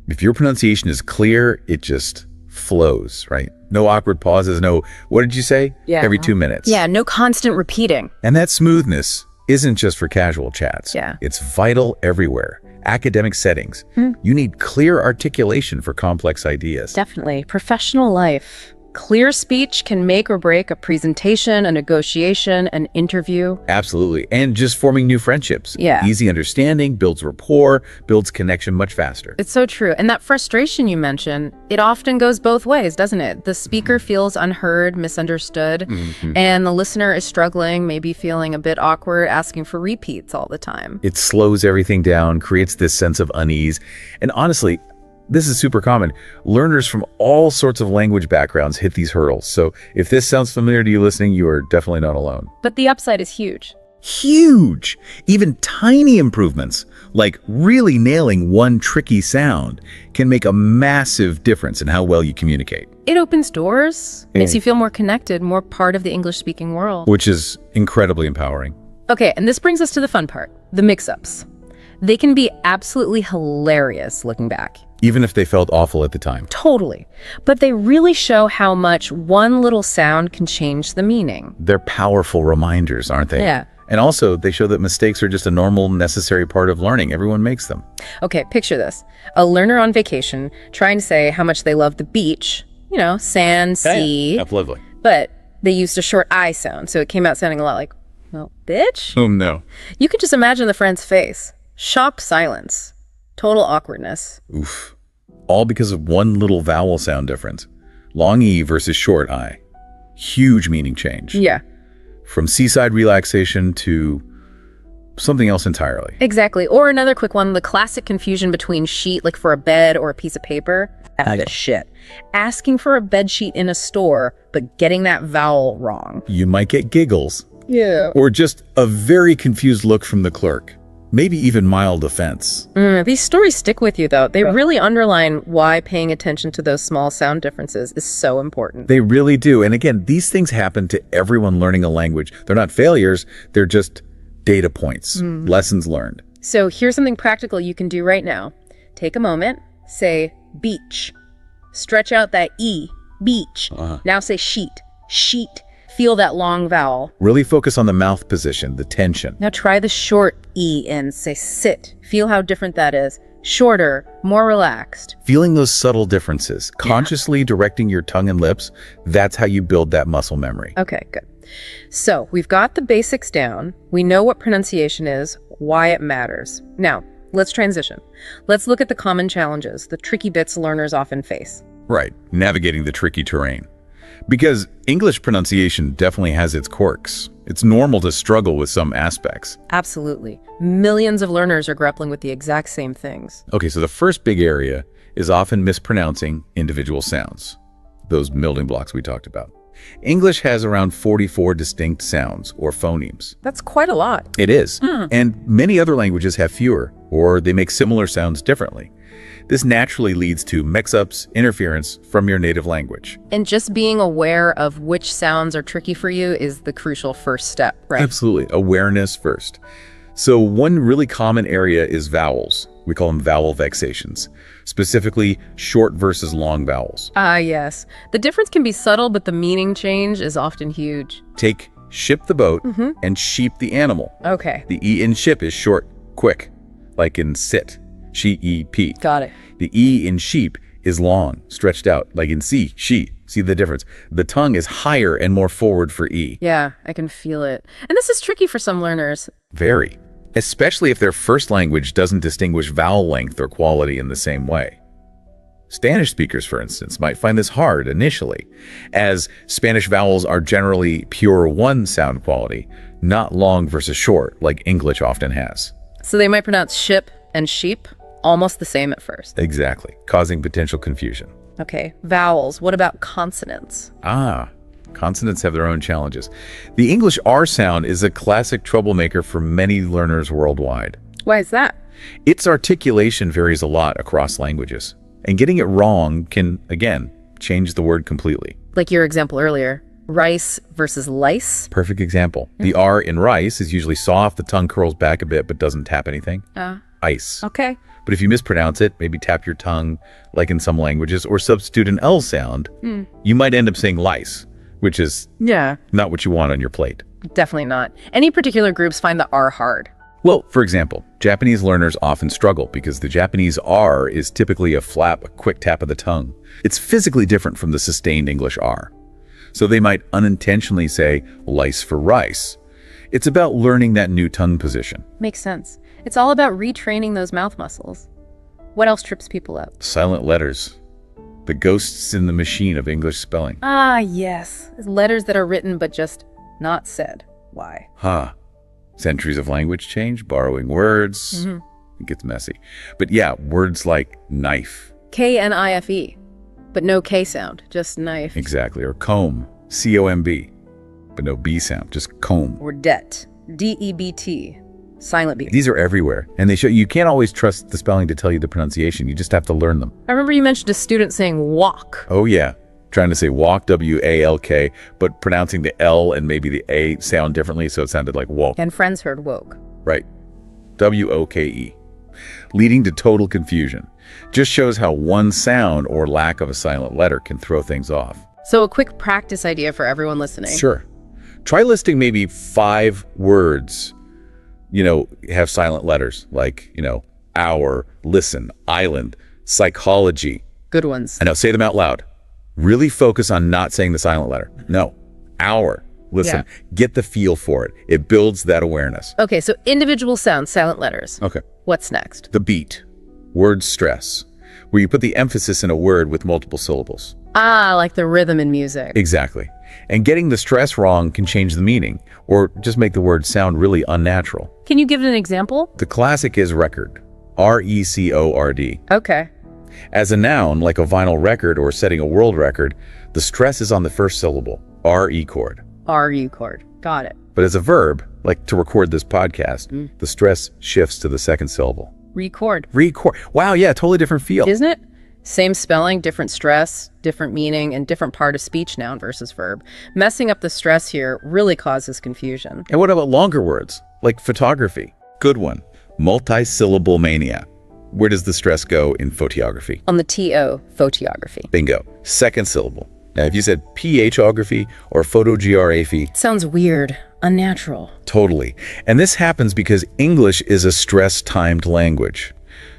If your pronunciation is clear, it just flows, right? No awkward pauses, no, what did you say? Yeah. Every 2 minutes. Yeah, no constant repeating. And that smoothness isn't just for casual chats. Yeah. It's vital everywhere. Academic settings. You need clear articulation for complex ideas. Definitely. Professional life. Clear speech can make or break a presentation, a negotiation, an interview. Absolutely. And just forming new friendships. Yeah. Easy understanding, builds rapport, builds connection much faster. It's so true. And that frustration you mentioned, it often goes both ways, doesn't it? The speaker feels unheard, misunderstood, and the listener is struggling, maybe feeling a bit awkward, asking for repeats all the time. It slows everything down, creates this sense of unease. And honestly, this is super common. Learners from all sorts of language backgrounds hit these hurdles. So if this sounds familiar to you listening, you are definitely not alone. But the upside is huge. Huge! Even tiny improvements, like really nailing one tricky sound, can make a massive difference in how well you communicate. It opens doors, makes you feel more connected, more part of the English-speaking world. Which is incredibly empowering. Okay, and this brings us to the fun part, the mix-ups. They can be absolutely hilarious looking back. Even if they felt awful at the time. Totally. But they really show how much one little sound can change the meaning. They're powerful reminders, aren't they? Yeah. And also, they show that mistakes are just a normal, necessary part of learning. Everyone makes them. Okay, picture this. A learner on vacation trying to say how much they love the beach, you know, sand, sea. That's lovely. But they used a short I sound, so it came out sounding a lot like, well, bitch? Oh, no. You can just imagine the friend's face. Shocked silence. Total awkwardness. Oof. All because of one little vowel sound difference. Long E versus short I. Huge meaning change. Yeah. From seaside relaxation to something else entirely. Exactly. Or another quick one, the classic confusion between sheet, like for a bed or a piece of paper. That's shit. Asking for a bed sheet in a store, but getting that vowel wrong. You might get giggles. Yeah. Or just a very confused look from the clerk. Maybe even mild offense. These stories stick with you, though. They really underline why paying attention to those small sound differences is so important. They really do. And again, these things happen to everyone learning a language. They're not failures. They're just data points, lessons learned. So here's something practical you can do right now. Take a moment, say beach. Stretch out that E, beach. Now say sheet, sheet. Feel that long vowel. Really focus on the mouth position, the tension. Now try the short E and say sit. Feel how different that is. Shorter, more relaxed. Feeling those subtle differences, consciously directing your tongue and lips, that's how you build that muscle memory. Okay, good. So we've got the basics down. We know what pronunciation is, why it matters. Now, let's transition. Let's look at the common challenges, the tricky bits learners often face. Right, navigating the tricky terrain. Because English pronunciation definitely has its quirks. It's normal to struggle with some aspects. Absolutely. Millions of learners are grappling with the exact same things. Okay, so the first big area is often mispronouncing individual sounds. Those building blocks we talked about. English has around 44 distinct sounds, or phonemes. That's quite a lot. It is. And many other languages have fewer, or they make similar sounds differently. This naturally leads to mix-ups, interference from your native language. And just being aware of which sounds are tricky for you is the crucial first step, right? Absolutely. Awareness first. So one really common area is vowels. We call them vowel vexations, specifically short versus long vowels. Ah, yes. The difference can be subtle, but the meaning change is often huge. Take ship the boat and sheep the animal. Okay. The E in ship is short, quick, like in sit. She-e-p. Got it. The E in sheep is long, stretched out, like in see, she. See the difference? The tongue is higher and more forward for E. Yeah, I can feel it. And this is tricky for some learners. Very. Especially if their first language doesn't distinguish vowel length or quality in the same way. Spanish speakers, for instance, might find this hard initially, as Spanish vowels are generally pure one sound quality, not long versus short, like English often has. So they might pronounce ship and sheep almost the same at first. Exactly, causing potential confusion. Okay, vowels. What about consonants? Consonants have their own challenges. The English R sound is a classic troublemaker for many learners worldwide. Why is that? Its articulation varies a lot across languages, and getting it wrong can, again, change the word completely. Like your example earlier, rice versus lice. Perfect example. The R in rice is usually soft, the tongue curls back a bit but doesn't tap anything. Ice. Okay. But if you mispronounce it, maybe tap your tongue, like in some languages, or substitute an L sound, you might end up saying lice, which is not what you want on your plate. Definitely not. Any particular groups find the R hard? Well, for example, Japanese learners often struggle because the Japanese R is typically a quick tap of the tongue. It's physically different from the sustained English R. So they might unintentionally say lice for rice. It's about learning that new tongue position. Makes sense. It's all about retraining those mouth muscles. What else trips people up? Silent letters. The ghosts in the machine of English spelling. Ah, yes. Letters that are written but just not said. Why? Centuries of language change, borrowing words. It gets messy. But yeah, words like knife. K-N-I-F-E. But no K sound, just knife. Exactly. Or comb. C-O-M-B. But no B sound, just comb. Or debt. D-E-B-T. Silent B. These are everywhere. And they show you can't always trust the spelling to tell you the pronunciation. You just have to learn them. I remember you mentioned a student saying walk. Oh, yeah. Trying to say walk, W-A-L-K, but pronouncing the L and maybe the A sound differently, so it sounded like woke. And friends heard woke. Right. W-O-K-E. Leading to total confusion. Just shows how one sound or lack of a silent letter can throw things off. So a quick practice idea for everyone listening. Sure. Try listing maybe 5 words, have silent letters, like, hour, listen, island, psychology. Good ones. I know, say them out loud. Really focus on not saying the silent letter. No, hour, listen, get the feel for it. It builds that awareness. Okay, so individual sounds, silent letters. Okay. What's next? The beat, word stress, where you put the emphasis in a word with multiple syllables. Ah, like the rhythm in music. Exactly. And getting the stress wrong can change the meaning or just make the word sound really unnatural. Can you give an example? The classic is record, R-E-C-O-R-D. Okay. As a noun, like a vinyl record or setting a world record, the stress is on the first syllable, R-E chord. R-E chord. Got it. But as a verb, like to record this podcast, the stress shifts to the second syllable. Record. Record. Wow, yeah, totally different feel. Isn't it? Same spelling, different stress, different meaning, and different part of speech, noun versus verb. Messing up the stress here really causes confusion. And what about longer words, like photography? Good one. Multi-syllable mania. Where does the stress go in photography? On the T-O, photography. Bingo. Second syllable. Now, if you said photography or photography, sounds weird, unnatural. Totally. And this happens because English is a stress-timed language.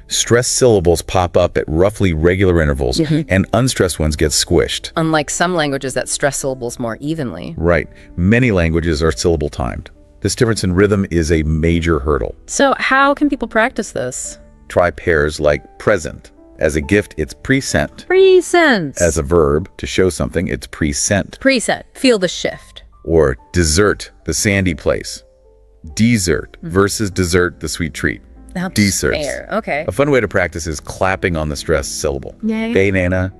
Stressed syllables pop up at roughly regular intervals, and unstressed ones get squished. Unlike some languages that stress syllables more evenly. Right. Many languages are syllable-timed. This difference in rhythm is a major hurdle. So how can people practice this? Try pairs like present. As a gift, it's present. Present. As a verb, to show something, it's present. Present. Feel the shift. Or desert, the sandy place. Dessert versus dessert, the sweet treat. Desserts. Okay. A fun way to practice is clapping on the stressed syllable. Yay. Banana,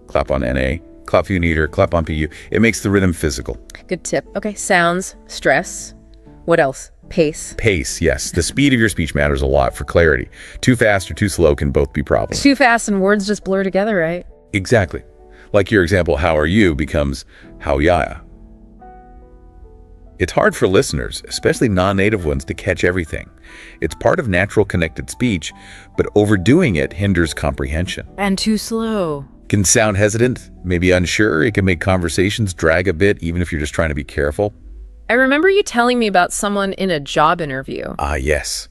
clap on NA, clap you need her, clap on PU. It makes the rhythm physical. Good tip. Okay, sounds, stress. What else? Pace. Pace, yes. The speed of your speech matters a lot for clarity. Too fast or too slow can both be problems. Too fast and words just blur together, right? Exactly. Like your example, how are you becomes how ya. It's hard for listeners, especially non-native ones, to catch everything. It's part of natural connected speech, but overdoing it hinders comprehension. And too slow. Can sound hesitant, maybe unsure. It can make conversations drag a bit, even if you're just trying to be careful. I remember you telling me about someone in a job interview. Ah, yes.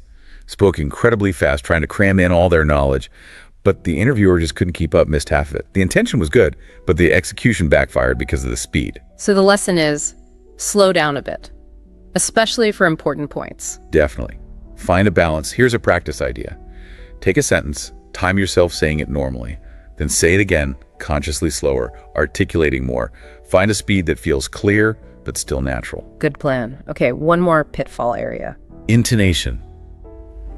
Spoke incredibly fast, trying to cram in all their knowledge, but the interviewer just couldn't keep up, missed half of it. The intention was good, but the execution backfired because of the speed. So the lesson is, slow down a bit, especially for important points. Definitely. Find a balance. Here's a practice idea. Take a sentence, time yourself saying it normally, then say it again, consciously slower, articulating more. Find a speed that feels clear, but still natural. Good plan. Okay, one more pitfall area. Intonation.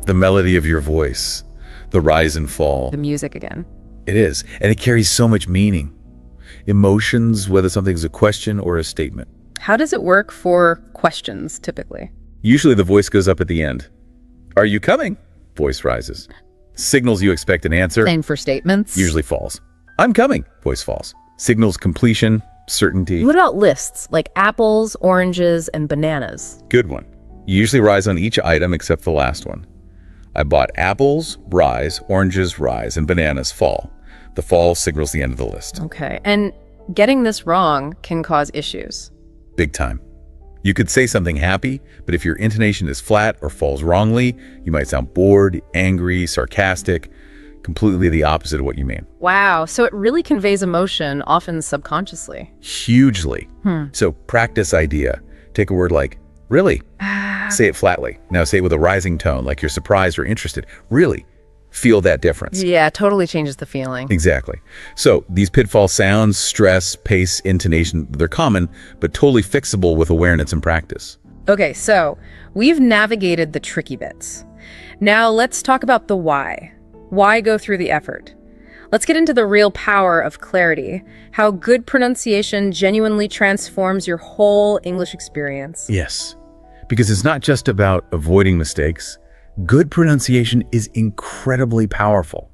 The melody of your voice. The rise and fall. The music again. It is, and it carries so much meaning. Emotions, whether something's a question or a statement. How does it work for questions, typically? Usually the voice goes up at the end. Are you coming? Voice rises. Signals you expect an answer. Same for statements. Usually falls. I'm coming. Voice falls. Signals completion, certainty. What about lists, like apples, oranges, and bananas? Good one. You usually rise on each item except the last one. I bought apples, rise, oranges, rise, and bananas, fall. The fall signals the end of the list. Okay, and getting this wrong can cause issues. Big time. You could say something happy, but if your intonation is flat or falls wrongly, you might sound bored, angry, sarcastic, completely the opposite of what you mean. Wow, so it really conveys emotion, often subconsciously. Hugely. So practice idea. Take a word like, really. Say it flatly. Now say it with a rising tone, like you're surprised or interested. Really. Feel that difference. Yeah, totally changes the feeling. Exactly. So these pitfall sounds, stress, pace, intonation, they're common, but totally fixable with awareness and practice. Okay, so we've navigated the tricky bits. Now let's talk about the why. Why go through the effort? Let's get into the real power of clarity, how good pronunciation genuinely transforms your whole English experience. Yes, because it's not just about avoiding mistakes. Good pronunciation is incredibly powerful.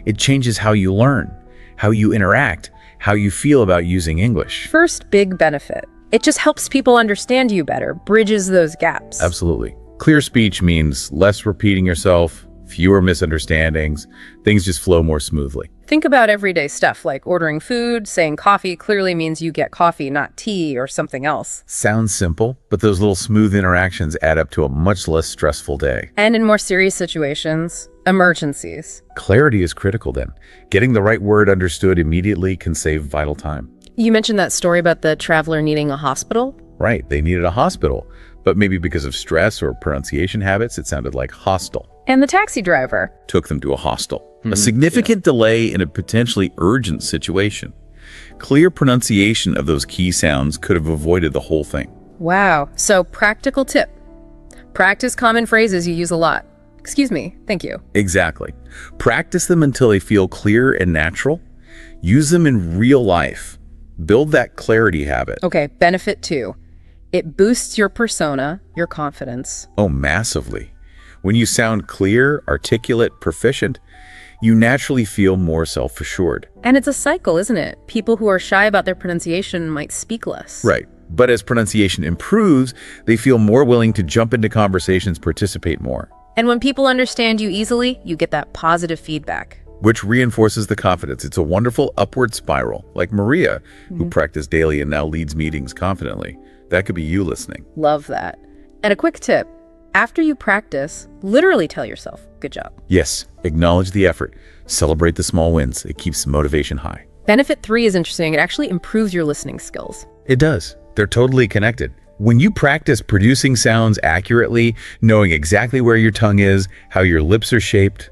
It changes how you learn, how you interact, how you feel about using English. First big benefit. It just helps people understand you better, bridges those gaps. Absolutely. Clear speech means less repeating yourself, fewer misunderstandings, things just flow more smoothly. Think about everyday stuff like ordering food, saying coffee clearly means you get coffee, not tea or something else. Sounds simple, but those little smooth interactions add up to a much less stressful day. And in more serious situations, emergencies. Clarity is critical then. Getting the right word understood immediately can save vital time. You mentioned that story about the traveler needing a hospital? Right, they needed a hospital, but maybe because of stress or pronunciation habits, it sounded like hostel. And the taxi driver Took them to a hostel. A significant delay in a potentially urgent situation. Clear pronunciation of those key sounds could have avoided the whole thing. Wow. So practical tip. Practice common phrases you use a lot. Excuse me. Thank you. Exactly. Practice them until they feel clear and natural. Use them in real life. Build that clarity habit. Okay. Benefit 2. It boosts your persona, your confidence. Oh, massively. When you sound clear, articulate, proficient, you naturally feel more self-assured. And it's a cycle, isn't it? People who are shy about their pronunciation might speak less. Right. But as pronunciation improves, they feel more willing to jump into conversations, participate more. And when people understand you easily, you get that positive feedback. Which reinforces the confidence. It's a wonderful upward spiral, like Maria, who practiced daily and now leads meetings confidently. That could be you listening. Love that. And a quick tip. After you practice, literally tell yourself, good job. Yes, acknowledge the effort. Celebrate the small wins. It keeps motivation high. Benefit 3 is interesting. It actually improves your listening skills. It does. They're totally connected. When you practice producing sounds accurately, knowing exactly where your tongue is, how your lips are shaped,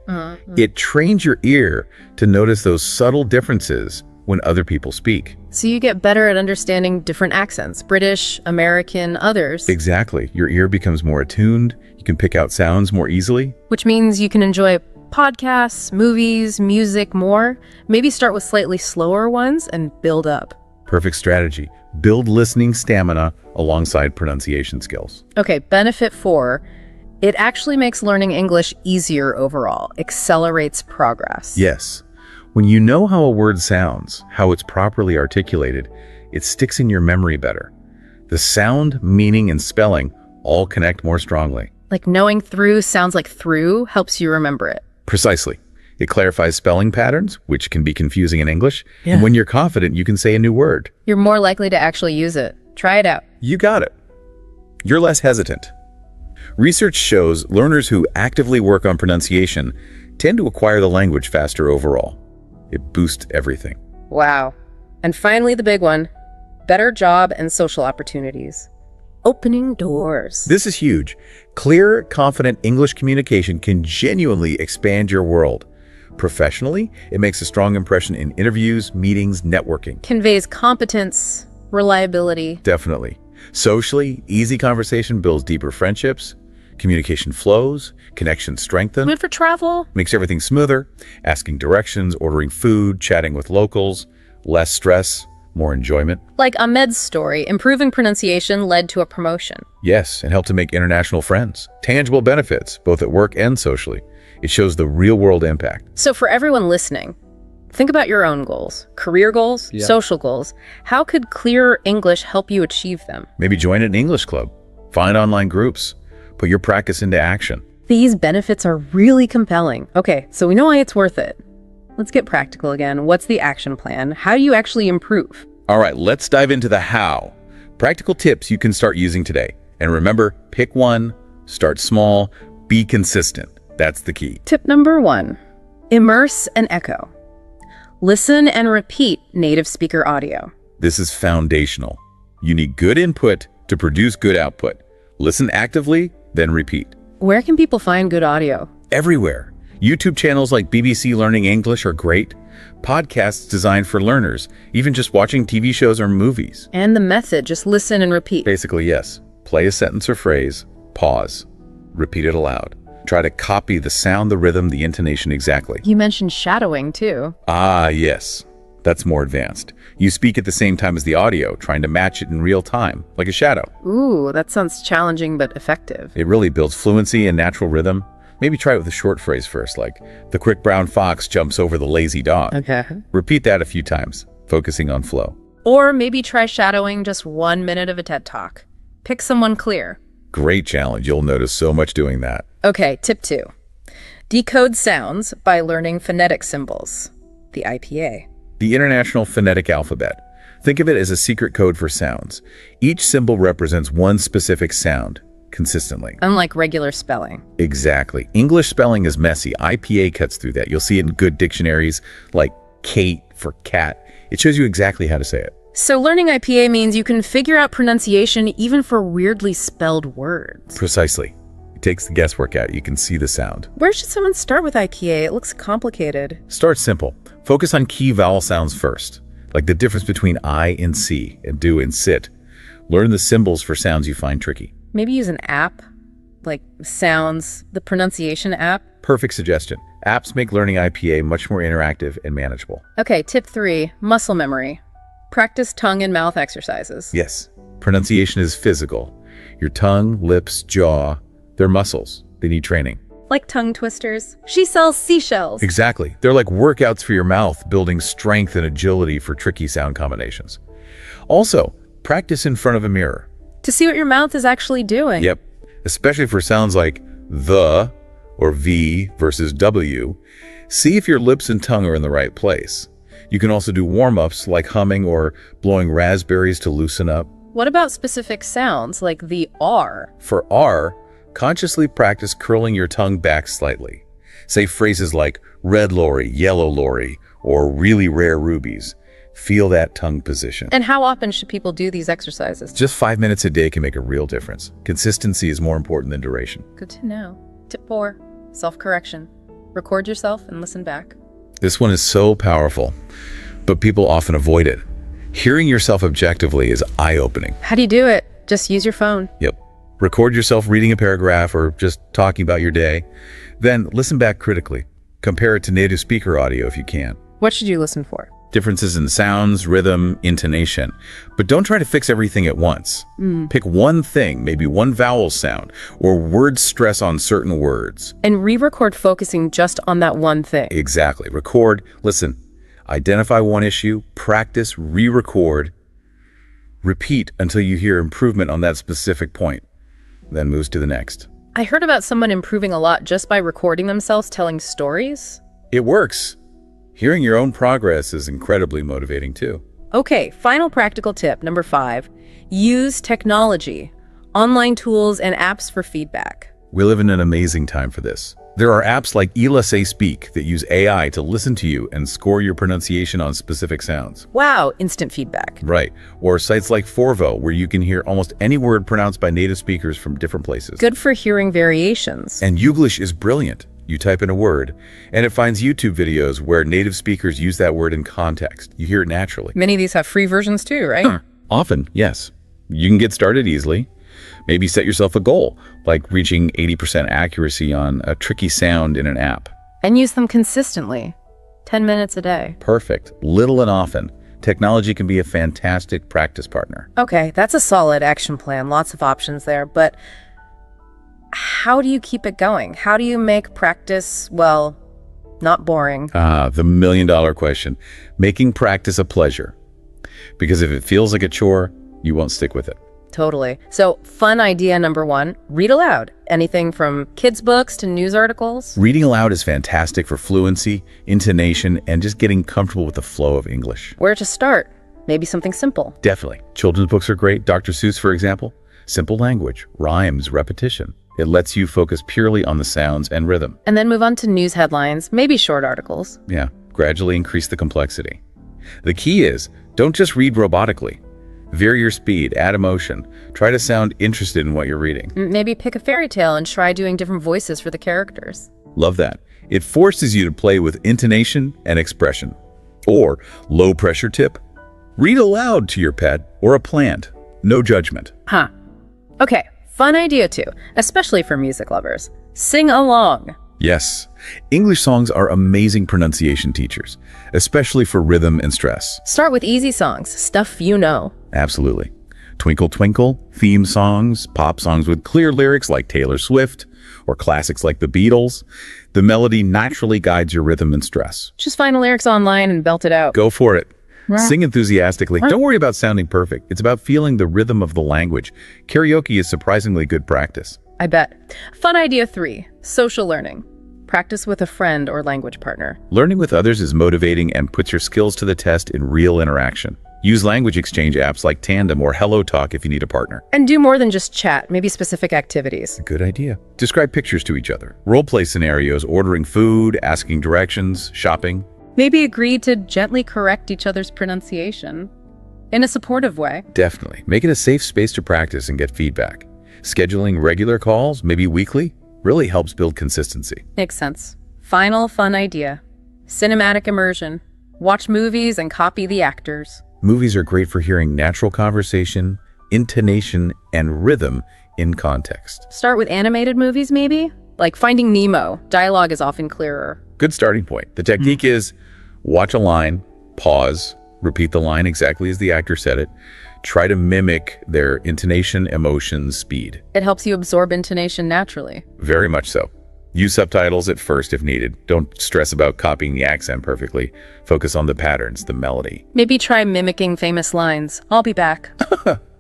it trains your ear to notice those subtle differences when other people speak. So you get better at understanding different accents, British, American, others. Exactly. Your ear becomes more attuned. You can pick out sounds more easily. Which means you can enjoy podcasts, movies, music more. Maybe start with slightly slower ones and build up. Perfect strategy. Build listening stamina alongside pronunciation skills. Okay, benefit 4. It actually makes learning English easier overall, accelerates progress. Yes. When you know how a word sounds, how it's properly articulated, it sticks in your memory better. The sound, meaning, and spelling all connect more strongly. Like knowing through sounds like through helps you remember it. Precisely. It clarifies spelling patterns, which can be confusing in English. And when you're confident, you can say a new word. You're more likely to actually use it. Try it out. You got it. You're less hesitant. Research shows learners who actively work on pronunciation tend to acquire the language faster overall. It boosts everything. Wow. And finally, the big one, better job and social opportunities. Opening doors. This is huge. Clear, confident English communication can genuinely expand your world. Professionally, it makes a strong impression in interviews, meetings, networking. Conveys competence, reliability. Definitely. Socially, easy conversation builds deeper friendships. Communication flows, connections strengthen. Good for travel. Makes everything smoother. Asking directions, ordering food, chatting with locals. Less stress, more enjoyment. Like Ahmed's story, improving pronunciation led to a promotion. Yes, and help to make international friends. Tangible benefits, both at work and socially. It shows the real-world impact. So for everyone listening, think about your own goals, career goals, social goals. How could clear English help you achieve them? Maybe join an English club. Find online groups. Put your practice into action. These benefits are really compelling. Okay, so we know why it's worth it. Let's get practical again. What's the action plan? How do you actually improve? All right, let's dive into the how. Practical tips you can start using today. And remember, pick one, start small, be consistent. That's the key. Tip number 1, immerse and echo. Listen and repeat native speaker audio. This is foundational. You need good input to produce good output. Listen actively, then repeat. Where can people find good audio? Everywhere. YouTube channels like BBC Learning English are great. Podcasts designed for learners, even just watching TV shows or movies. And the method, just listen and repeat. Basically, yes. Play a sentence or phrase, pause, repeat it aloud. Try to copy the sound, the rhythm, the intonation exactly. You mentioned shadowing too. Ah, yes. That's more advanced. You speak at the same time as the audio, trying to match it in real time, like a shadow. Ooh, that sounds challenging but effective. It really builds fluency and natural rhythm. Maybe try it with a short phrase first, like, the quick brown fox jumps over the lazy dog. Okay. Repeat that a few times, focusing on flow. Or maybe try shadowing just 1 minute of a TED Talk. Pick someone clear. Great challenge. You'll notice so much doing that. Okay, tip 2. Decode sounds by learning phonetic symbols, the IPA. The International Phonetic Alphabet. Think of it as a secret code for sounds. Each symbol represents one specific sound, consistently. Unlike regular spelling. Exactly. English spelling is messy. IPA cuts through that. You'll see it in good dictionaries, like Kate for cat. It shows you exactly how to say it. So learning IPA means you can figure out pronunciation even for weirdly spelled words. Precisely. It takes the guesswork out. You can see the sound. Where should someone start with IPA? It looks complicated. Start simple. Focus on key vowel sounds first, like the difference between I and C, and do and sit. Learn the symbols for sounds you find tricky. Maybe use an app, like Sounds, the pronunciation app. Perfect suggestion. Apps make learning IPA much more interactive and manageable. Okay, tip 3, muscle memory. Practice tongue and mouth exercises. Yes, pronunciation is physical. Your tongue, lips, jaw, they're muscles. They need training. Like tongue twisters. She sells seashells. Exactly. They're like workouts for your mouth, building strength and agility for tricky sound combinations. Also, practice in front of a mirror. To see what your mouth is actually doing. Yep, especially for sounds like the or V versus W. See if your lips and tongue are in the right place. You can also do warm-ups like humming or blowing raspberries to loosen up. What about specific sounds like the R? For R, consciously practice curling your tongue back slightly. Say phrases like red lorry, yellow lorry, or really rare rubies. Feel that tongue position. And how often should people do these exercises? Just 5 minutes a day can make a real difference. Consistency is more important than duration. Good to know. Tip 4, self-correction. Record yourself and listen back. This one is so powerful, but people often avoid it. Hearing yourself objectively is eye-opening. How do you do it? Just use your phone. Yep. Record yourself reading a paragraph or just talking about your day. Then listen back critically. Compare it to native speaker audio if you can. What should you listen for? Differences in sounds, rhythm, intonation. But don't try to fix everything at once. Pick one thing, maybe one vowel sound, or word stress on certain words. And re-record focusing just on that one thing. Exactly. Record, listen, identify one issue, practice, re-record, repeat until you hear improvement on that specific point, then moves to the next. I heard about someone improving a lot just by recording themselves telling stories. It works. Hearing your own progress is incredibly motivating too. Okay, final practical tip, number 5. Use technology, online tools and apps for feedback. We live in an amazing time for this. There are apps like Say Speak that use AI to listen to you and score your pronunciation on specific sounds. Wow, instant feedback. Right. Or sites like Forvo, where you can hear almost any word pronounced by native speakers from different places. Good for hearing variations. And Youglish is brilliant. You type in a word, and it finds YouTube videos where native speakers use that word in context. You hear it naturally. Many of these have free versions too, right? Often, yes. You can get started easily. Maybe set yourself a goal, like reaching 80% accuracy on a tricky sound in an app. And use them consistently. 10 minutes a day. Perfect. Little and often. Technology can be a fantastic practice partner. Okay, that's a solid action plan. Lots of options there, but how do you keep it going? How do you make practice, well, not boring? The million-dollar question. Making practice a pleasure. Because if it feels like a chore, you won't stick with it. Totally. So, fun idea number 1, read aloud. Anything from kids' books to news articles. Reading aloud is fantastic for fluency, intonation, and just getting comfortable with the flow of English. Where to start? Maybe something simple. Definitely. Children's books are great. Dr. Seuss, for example. Simple language, rhymes, repetition. It lets you focus purely on the sounds and rhythm. And then move on to news headlines, maybe short articles. Yeah, gradually increase the complexity. The key is, don't just read robotically. Veer your speed, add emotion. Try to sound interested in what you're reading. Maybe pick a fairy tale and try doing different voices for the characters. Love that. It forces you to play with intonation and expression. Or, low pressure tip, read aloud to your pet or a plant. No judgment. Huh. Okay, fun idea too, especially for music lovers. Sing along. Yes, English songs are amazing pronunciation teachers, especially for rhythm and stress. Start with easy songs, stuff you know. Absolutely. Twinkle Twinkle, theme songs, pop songs with clear lyrics like Taylor Swift, or classics like the Beatles. The melody naturally guides your rhythm and stress. Just find the lyrics online and belt it out. Go for it. Sing enthusiastically. Don't worry about sounding perfect. It's about feeling the rhythm of the language. Karaoke is surprisingly good practice. I bet. Fun idea 3, social learning. Practice with a friend or language partner. Learning with others is motivating and puts your skills to the test in real interaction. Use language exchange apps like Tandem or HelloTalk if you need a partner. And do more than just chat, maybe specific activities. Good idea. Describe pictures to each other. Role-play scenarios, ordering food, asking directions, shopping. Maybe agree to gently correct each other's pronunciation in a supportive way. Definitely. Make it a safe space to practice and get feedback. Scheduling regular calls, maybe weekly, really helps build consistency. Makes sense. Final fun idea. Cinematic immersion. Watch movies and copy the actors. Movies are great for hearing natural conversation, intonation, and rhythm in context. Start with animated movies, maybe? Like Finding Nemo. Dialogue is often clearer. Good starting point. The technique is watch a line, pause, repeat the line exactly as the actor said it. Try to mimic their intonation, emotion, speed. It helps you absorb intonation naturally. Very much so. Use subtitles at first if needed. Don't stress about copying the accent perfectly. Focus on the patterns, the melody. Maybe try mimicking famous lines. I'll be back.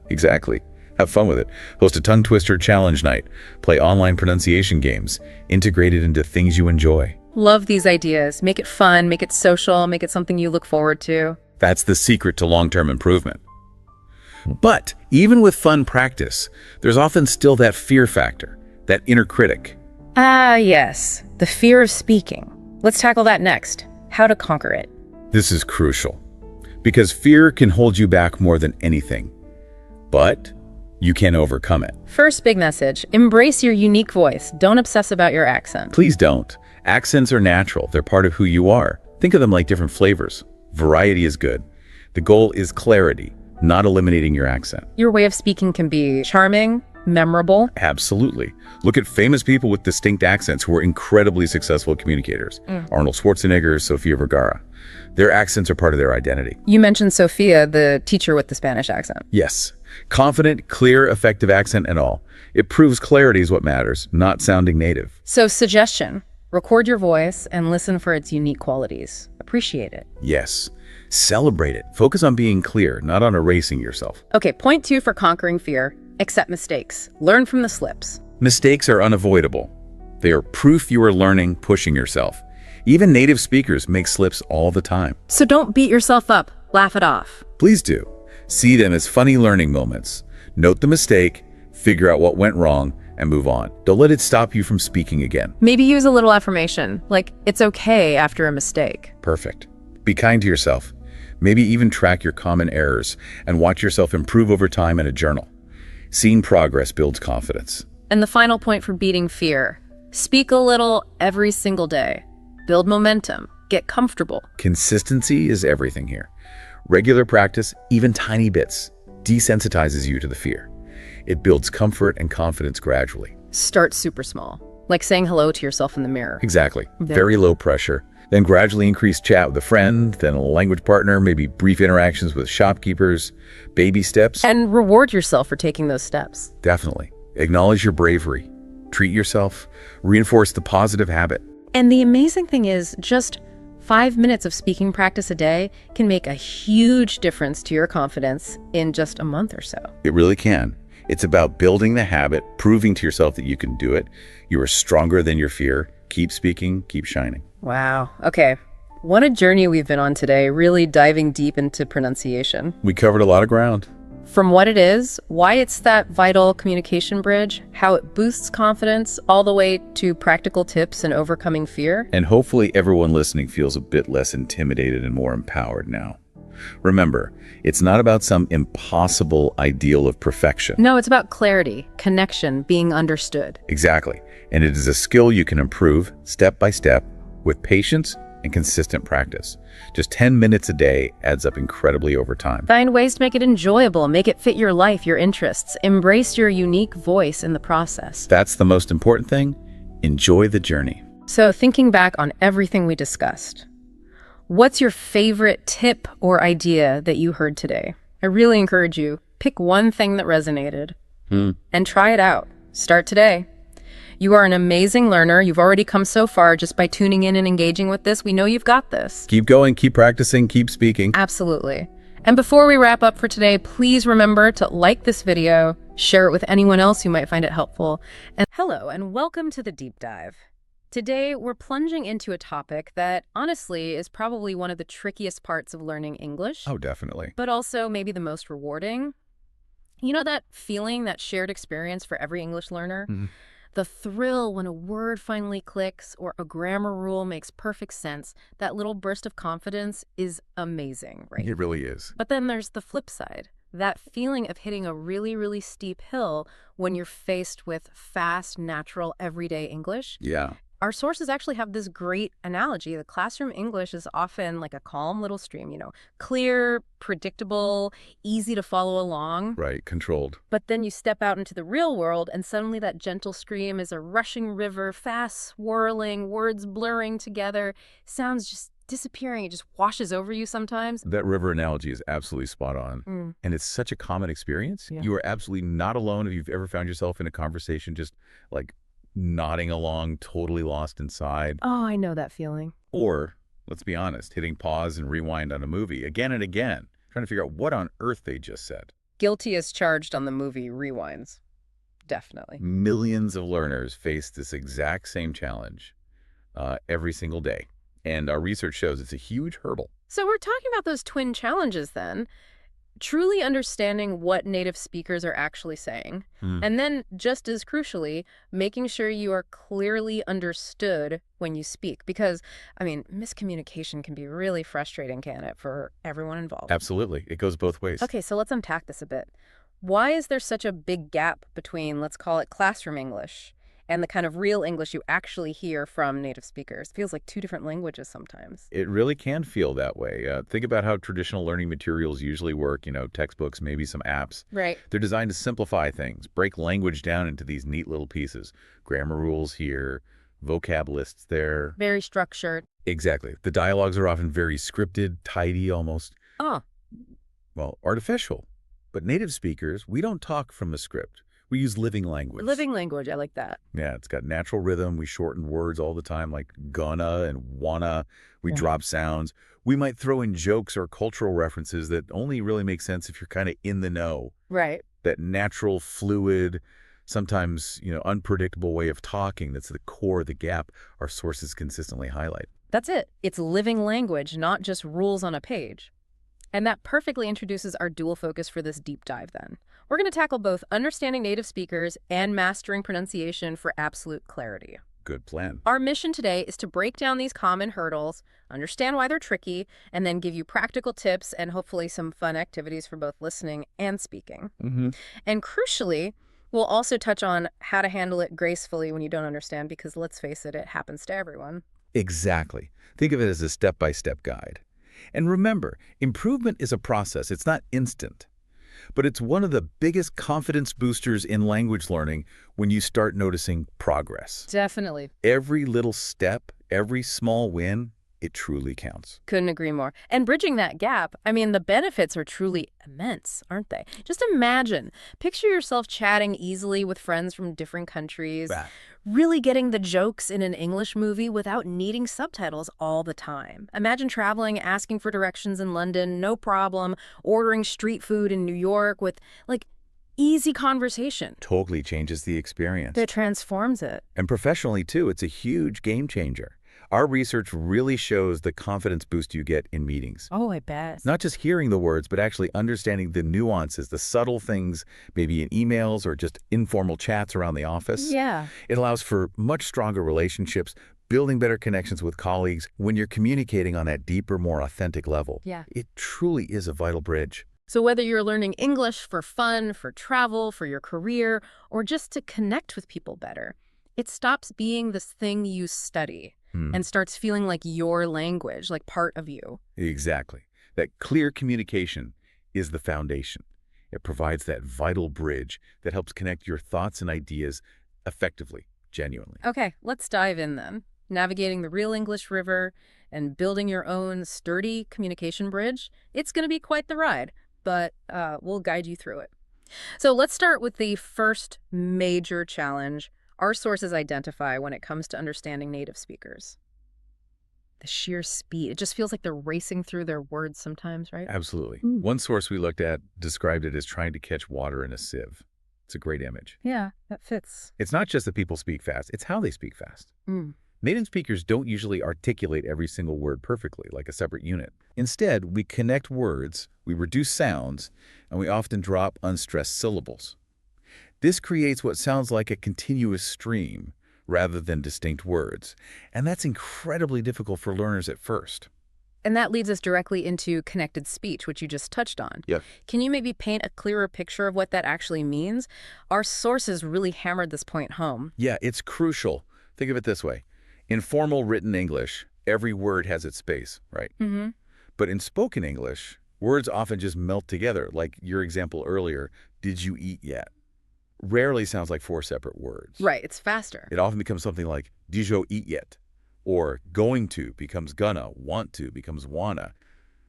Exactly. Have fun with it. Host a tongue twister challenge night. Play online pronunciation games. Integrate it into things you enjoy. Love these ideas. Make it fun, make it social, make it something you look forward to. That's the secret to long-term improvement. But even with fun practice, there's often still that fear factor, that inner critic. Ah, yes. The fear of speaking. Let's tackle that next. How to conquer it. This is crucial because fear can hold you back more than anything, but you can overcome it. First big message, embrace your unique voice. Don't obsess about your accent. Please don't. Accents are natural. They're part of who you are. Think of them like different flavors. Variety is good. The goal is clarity, not eliminating your accent. Your way of speaking can be charming, memorable. Absolutely. Look at famous people with distinct accents who are incredibly successful communicators. Arnold Schwarzenegger, Sofia Vergara. Their accents are part of their identity. You mentioned Sophia, the teacher with the Spanish accent. Yes. Confident, clear, effective accent and all. It proves clarity is what matters, not sounding native. So suggestion, record your voice and listen for its unique qualities. Appreciate it. Yes. Celebrate it. Focus on being clear, not on erasing yourself. Okay, point 2 for conquering fear. Accept mistakes. Learn from the slips. Mistakes are unavoidable. They are proof you are learning, pushing yourself. Even native speakers make slips all the time. So don't beat yourself up. Laugh it off. Please do. See them as funny learning moments. Note the mistake, figure out what went wrong, and move on. Don't let it stop you from speaking again. Maybe use a little affirmation, like it's okay after a mistake. Perfect. Be kind to yourself. Maybe even track your common errors and watch yourself improve over time in a journal. Seeing progress builds confidence. And the final point for beating fear. Speak a little every single day. Build momentum. Get comfortable. Consistency is everything here. Regular practice, even tiny bits, desensitizes you to the fear. It builds comfort and confidence gradually. Start super small, like saying hello to yourself in the mirror. Exactly. Very low pressure. Then gradually increase chat with a friend, then a language partner, maybe brief interactions with shopkeepers, baby steps. And reward yourself for taking those steps. Definitely. Acknowledge your bravery. Treat yourself. Reinforce the positive habit. And the amazing thing is, just 5 minutes of speaking practice a day can make a huge difference to your confidence in just a month or so. It really can. It's about building the habit, proving to yourself that you can do it. You are stronger than your fear. Keep speaking, keep shining. Wow. Okay. What a journey we've been on today, really diving deep into pronunciation. We covered a lot of ground. From what it is, why it's that vital communication bridge, how it boosts confidence, all the way to practical tips and overcoming fear. And hopefully everyone listening feels a bit less intimidated and more empowered now. Remember, it's not about some impossible ideal of perfection. No, it's about clarity, connection, being understood. Exactly. And it is a skill you can improve step by step with patience and consistent practice. Just 10 minutes a day adds up incredibly over time. Find ways to make it enjoyable, make it fit your life, your interests. Embrace your unique voice in the process. That's the most important thing. Enjoy the journey. So, thinking back on everything we discussed, what's your favorite tip or idea that you heard today? I really encourage you, pick one thing that resonated and try it out. Start today. You are an amazing learner. You've already come so far just by tuning in and engaging with this. We know you've got this. Keep going, keep practicing, keep speaking. Absolutely. And before we wrap up for today, please remember to like this video, share it with anyone else who might find it helpful. And hello, and welcome to the Deep Dive. Today, we're plunging into a topic that, honestly, is probably one of the trickiest parts of learning English. Oh, definitely. But also maybe the most rewarding. You know that feeling, that shared experience for every English learner? The thrill when a word finally clicks or a grammar rule makes perfect sense, that little burst of confidence is amazing, right? It really is. But then there's the flip side, that feeling of hitting a really, really steep hill when you're faced with fast, natural, everyday English. Yeah. Our sources actually have this great analogy. The classroom English is often like a calm little stream, clear, predictable, easy to follow along. Right, controlled. But then you step out into the real world and suddenly that gentle stream is a rushing river, fast swirling, words blurring together, sounds just disappearing. It just washes over you sometimes. That river analogy is absolutely spot on. And it's such a common experience. Yeah. You are absolutely not alone if you've ever found yourself in a conversation just like nodding along, totally lost inside. Oh, I know that feeling. Or, let's be honest, hitting pause and rewind on a movie again and again, trying to figure out what on earth they just said. Guilty as charged on the movie rewinds. Definitely. Millions of learners face this exact same challenge every single day. And our research shows it's a huge hurdle. So we're talking about those twin challenges then. Truly understanding what native speakers are actually saying, and then, just as crucially, making sure you are clearly understood when you speak. Because, miscommunication can be really frustrating, can it, for everyone involved? Absolutely. It goes both ways. Okay, so let's unpack this a bit. Why is there such a big gap between, let's call it classroom English, and the kind of real English you actually hear from native speakers? It feels like two different languages sometimes. It really can feel that way. Think about how traditional learning materials usually work, textbooks, maybe some apps. Right. They're designed to simplify things, break language down into these neat little pieces. Grammar rules here, vocab lists there. Very structured. Exactly. The dialogues are often very scripted, tidy almost. Well, artificial. But native speakers, we don't talk from a script. We use living language. Living language, I like that. Yeah, it's got natural rhythm. We shorten words all the time, like gonna and wanna. We drop sounds. We might throw in jokes or cultural references that only really make sense if you're kind of in the know. Right. That natural, fluid, sometimes, unpredictable way of talking that's the core of the gap our sources consistently highlight. That's it. It's living language, not just rules on a page. And that perfectly introduces our dual focus for this deep dive then. We're going to tackle both understanding native speakers and mastering pronunciation for absolute clarity. Good plan. Our mission today is to break down these common hurdles, understand why they're tricky, and then give you practical tips and hopefully some fun activities for both listening and speaking. And crucially, we'll also touch on how to handle it gracefully when you don't understand, because let's face it, it happens to everyone. Exactly. Think of it as a step-by-step guide. And remember, improvement is a process. It's not instant. But it's one of the biggest confidence boosters in language learning when you start noticing progress. Definitely. Every little step, every small win, it truly counts. Couldn't agree more. And bridging that gap, the benefits are truly immense, aren't they? Just imagine, picture yourself chatting easily with friends from different countries, really getting the jokes in an English movie without needing subtitles all the time. Imagine traveling, asking for directions in London, no problem, ordering street food in New York with, easy conversation. Totally changes the experience. It transforms it. And professionally, too, it's a huge game changer. Our research really shows the confidence boost you get in meetings. Oh, I bet. Not just hearing the words, but actually understanding the nuances, the subtle things, maybe in emails or just informal chats around the office. Yeah. It allows for much stronger relationships, building better connections with colleagues when you're communicating on that deeper, more authentic level. Yeah. It truly is a vital bridge. So whether you're learning English for fun, for travel, for your career, or just to connect with people better, it stops being this thing you study and starts feeling like your language, like part of you. Exactly. That clear communication is the foundation. It provides that vital bridge that helps connect your thoughts and ideas effectively, genuinely. Okay, let's dive in then. Navigating the real English river and building your own sturdy communication bridge, it's going to be quite the ride, but we'll guide you through it. So let's start with the first major challenge our sources identify when it comes to understanding native speakers. The sheer speed. It just feels like they're racing through their words sometimes, right? Absolutely. One source we looked at described it as trying to catch water in a sieve. It's a great image. Yeah, that fits. It's not just that people speak fast, it's how they speak fast. Native speakers don't usually articulate every single word perfectly, like a separate unit. Instead, we connect words, we reduce sounds, and we often drop unstressed syllables. This creates what sounds like a continuous stream rather than distinct words, and that's incredibly difficult for learners at first. And that leads us directly into connected speech, which you just touched on. Yeah. Can you maybe paint a clearer picture of what that actually means? Our sources really hammered this point home. Yeah, it's crucial. Think of it this way. In formal written English, every word has its space, right? But in spoken English, words often just melt together, like your example earlier, did you eat yet? Rarely sounds like four separate words. Right, it's faster. It often becomes something like, did you eat yet? Or going to becomes gonna, want to becomes wanna.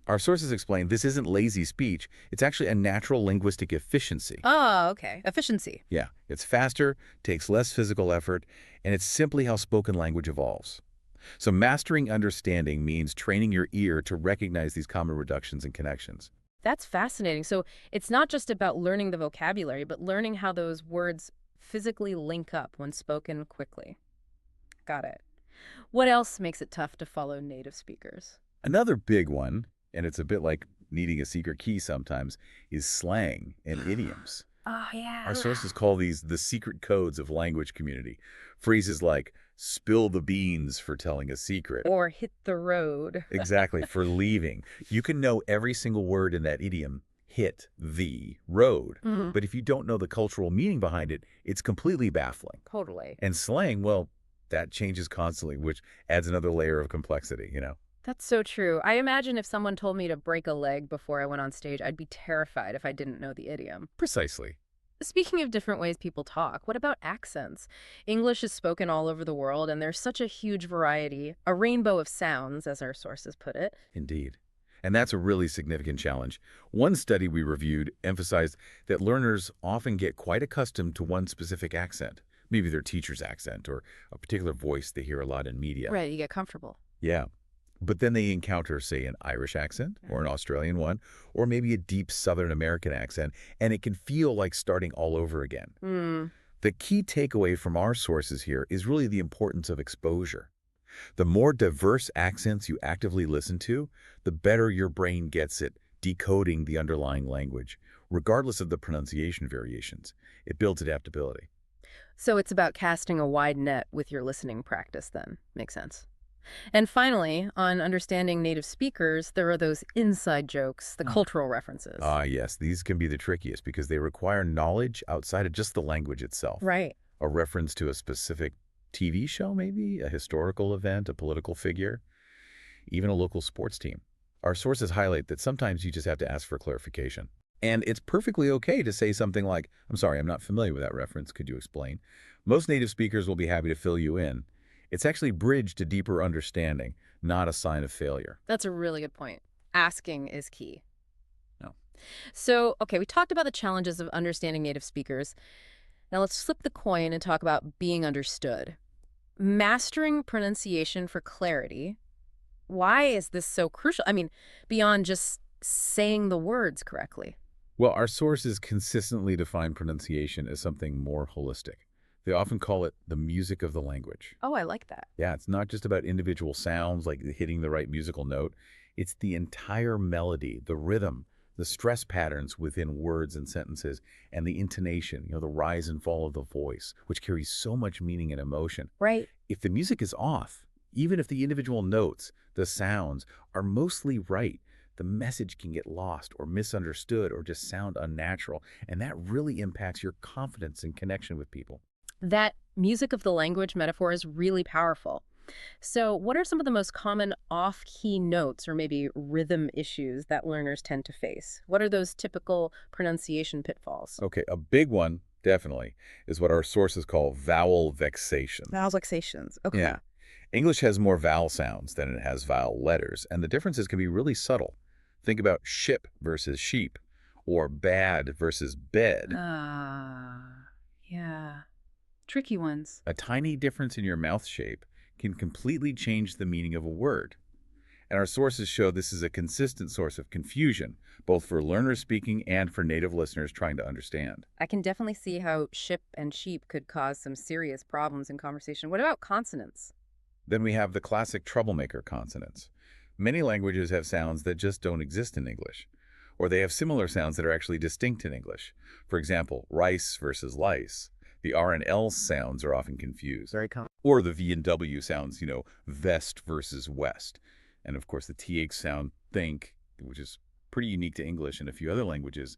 Our sources explain this isn't lazy speech, it's actually a natural linguistic efficiency. Oh, okay. Efficiency. Yeah, it's faster, takes less physical effort, and it's simply how spoken language evolves. So mastering understanding means training your ear to recognize these common reductions and connections. That's fascinating. So it's not just about learning the vocabulary, but learning how those words physically link up when spoken quickly. Got it. What else makes it tough to follow native speakers? Another big one, and it's a bit like needing a secret key sometimes, is slang and idioms. Oh, yeah. Our sources call these the secret codes of language community. Phrases like spill the beans for telling a secret. Or hit the road. Exactly, for leaving. You can know every single word in that idiom, hit the road. But if you don't know the cultural meaning behind it, it's completely baffling. Totally. And slang, well, that changes constantly, which adds another layer of complexity, you know? That's so true. I imagine if someone told me to break a leg before I went on stage, I'd be terrified if I didn't know the idiom. Precisely. Speaking of different ways people talk, what about accents? English is spoken all over the world, and there's such a huge variety, a rainbow of sounds, as our sources put it. Indeed. And that's a really significant challenge. One study we reviewed emphasized that learners often get quite accustomed to one specific accent, maybe their teacher's accent or a particular voice they hear a lot in media. Right, you get comfortable. Yeah. But then they encounter, say, an Irish accent or an Australian one, or maybe a deep Southern American accent, and it can feel like starting all over again. The key takeaway from our sources here is really the importance of exposure. The more diverse accents you actively listen to, the better your brain gets at decoding the underlying language, regardless of the pronunciation variations. It builds adaptability. So it's about casting a wide net with your listening practice then. Makes sense. And finally, on understanding native speakers, there are those inside jokes, the cultural references. Yes, these can be the trickiest because they require knowledge outside of just the language itself. Right. A reference to a specific TV show, maybe, a historical event, a political figure, even a local sports team. Our sources highlight that sometimes you just have to ask for clarification. And it's perfectly okay to say something like, I'm sorry, I'm not familiar with that reference. Could you explain? Most native speakers will be happy to fill you in. It's actually bridge to deeper understanding, not a sign of failure. That's a really good point. Asking is key. No. So, okay, we talked about the challenges of understanding native speakers. Now let's flip the coin and talk about being understood. Mastering pronunciation for clarity. Why is this so crucial? I mean, beyond just saying the words correctly. Well, our sources consistently define pronunciation as something more holistic. They often call it the music of the language. Oh, I like that. Yeah, it's not just about individual sounds like hitting the right musical note. It's the entire melody, the rhythm, the stress patterns within words and sentences, and the intonation, the rise and fall of the voice, which carries so much meaning and emotion. Right. If the music is off, even if the individual notes, the sounds, are mostly right, the message can get lost or misunderstood or just sound unnatural, and that really impacts your confidence and connection with people. That music of the language metaphor is really powerful. So what are some of the most common off-key notes or maybe rhythm issues that learners tend to face? What are those typical pronunciation pitfalls? Okay, a big one, definitely, is what our sources call vowel vexation. Vowels, vexations. Okay. Yeah. English has more vowel sounds than it has vowel letters, and the differences can be really subtle. Think about ship versus sheep, or bad versus bed. Yeah. Tricky ones. A tiny difference in your mouth shape can completely change the meaning of a word. And our sources show this is a consistent source of confusion, both for learners speaking and for native listeners trying to understand. I can definitely see how ship and sheep could cause some serious problems in conversation. What about consonants? Then we have the classic troublemaker consonants. Many languages have sounds that just don't exist in English, or they have similar sounds that are actually distinct in English. For example, rice versus lice. The R and L sounds are often confused. Very common. Or the V and W sounds, vest versus west. And of course, the TH sound, think, which is pretty unique to English and a few other languages.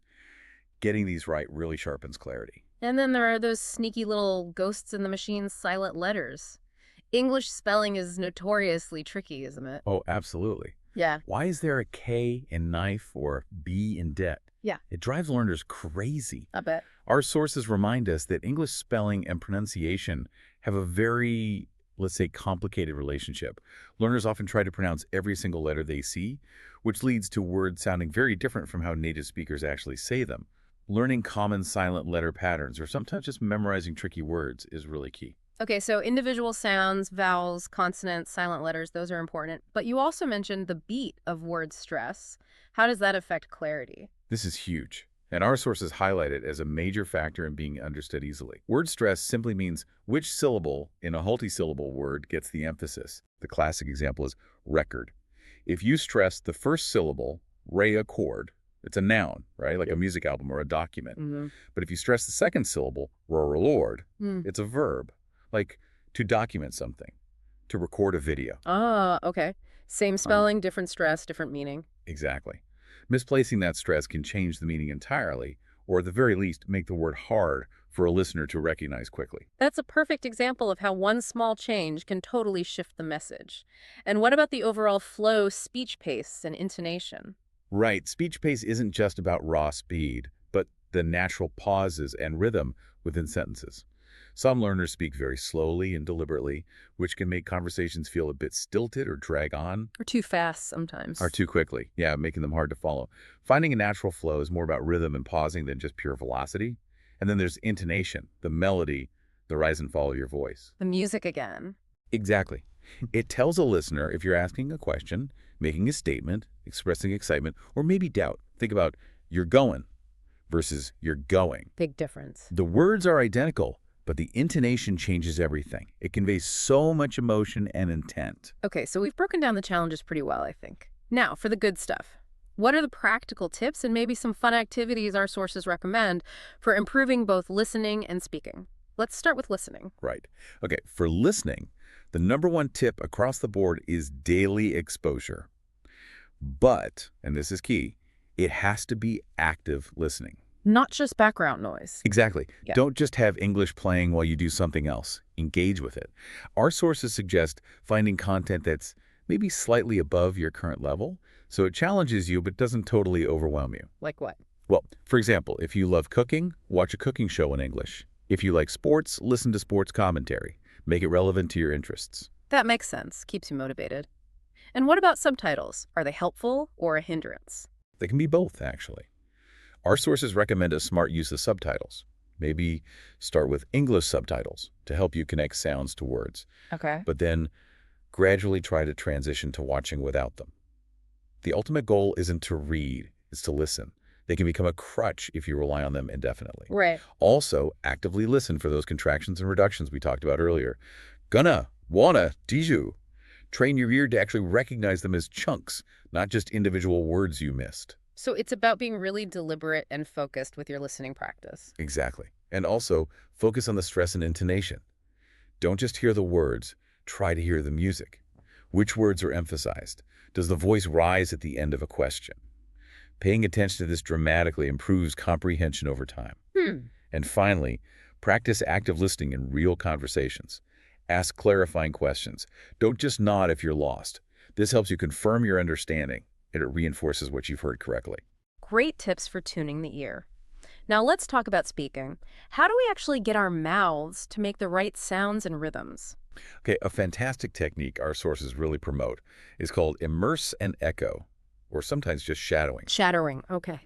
Getting these right really sharpens clarity. And then there are those sneaky little ghosts in the machine's silent letters. English spelling is notoriously tricky, isn't it? Oh, absolutely. Yeah. Why is there a K in knife or B in debt? Yeah. It drives learners crazy. I bet. Our sources remind us that English spelling and pronunciation have a very, let's say, complicated relationship. Learners often try to pronounce every single letter they see, which leads to words sounding very different from how native speakers actually say them. Learning common silent letter patterns, or sometimes just memorizing tricky words, is really key. Okay, so individual sounds, vowels, consonants, silent letters, those are important. But you also mentioned the beat of word stress. How does that affect clarity? This is huge, and our sources highlight it as a major factor in being understood easily. Word stress simply means which syllable in a multi-syllable word gets the emphasis. The classic example is record. If you stress the first syllable, re-accord, it's a noun, right? Like a music album or a document. Mm-hmm. But if you stress the second syllable, lord, it's a verb, like to document something, to record a video. Ah, okay. Same spelling, different stress, different meaning. Exactly. Misplacing that stress can change the meaning entirely, or at the very least, make the word hard for a listener to recognize quickly. That's a perfect example of how one small change can totally shift the message. And what about the overall flow, speech pace, and intonation? Right. Speech pace isn't just about raw speed, but the natural pauses and rhythm within sentences. Some learners speak very slowly and deliberately, which can make conversations feel a bit stilted or drag on. Or too fast sometimes. Or too quickly. Yeah, making them hard to follow. Finding a natural flow is more about rhythm and pausing than just pure velocity. And then there's intonation, the melody, the rise and fall of your voice. The music again. Exactly. It tells a listener if you're asking a question, making a statement, expressing excitement, or maybe doubt. Think about you're going versus you're going. Big difference. The words are identical, but the intonation changes everything. It conveys so much emotion and intent. Okay, so we've broken down the challenges pretty well, I think. Now, for the good stuff. What are the practical tips and maybe some fun activities our sources recommend for improving both listening and speaking? Let's start with listening. Right. Okay, for listening, the number one tip across the board is daily exposure. But, and this is key, it has to be active listening. Not just background noise. Exactly. Yeah. Don't just have English playing while you do something else. Engage with it. Our sources suggest finding content that's maybe slightly above your current level, so it challenges you but doesn't totally overwhelm you. Like what? Well, for example, if you love cooking, watch a cooking show in English. If you like sports, listen to sports commentary. Make it relevant to your interests. That makes sense. Keeps you motivated. And what about subtitles? Are they helpful or a hindrance? They can be both, actually. Our sources recommend a smart use of subtitles. Maybe start with English subtitles to help you connect sounds to words. Okay. But then gradually try to transition to watching without them. The ultimate goal isn't to read, it's to listen. They can become a crutch if you rely on them indefinitely. Right. Also, actively listen for those contractions and reductions we talked about earlier. Gonna, wanna, diju. Train your ear to actually recognize them as chunks, not just individual words you missed. So it's about being really deliberate and focused with your listening practice. Exactly. And also, focus on the stress and intonation. Don't just hear the words, try to hear the music. Which words are emphasized? Does the voice rise at the end of a question? Paying attention to this dramatically improves comprehension over time. And finally, practice active listening in real conversations. Ask clarifying questions. Don't just nod if you're lost. This helps you confirm your understanding, and it reinforces what you've heard correctly. Great tips for tuning the ear. Now let's talk about speaking. How do we actually get our mouths to make the right sounds and rhythms? Okay, a fantastic technique our sources really promote is called immerse and echo, or sometimes just shadowing. Shadowing, okay.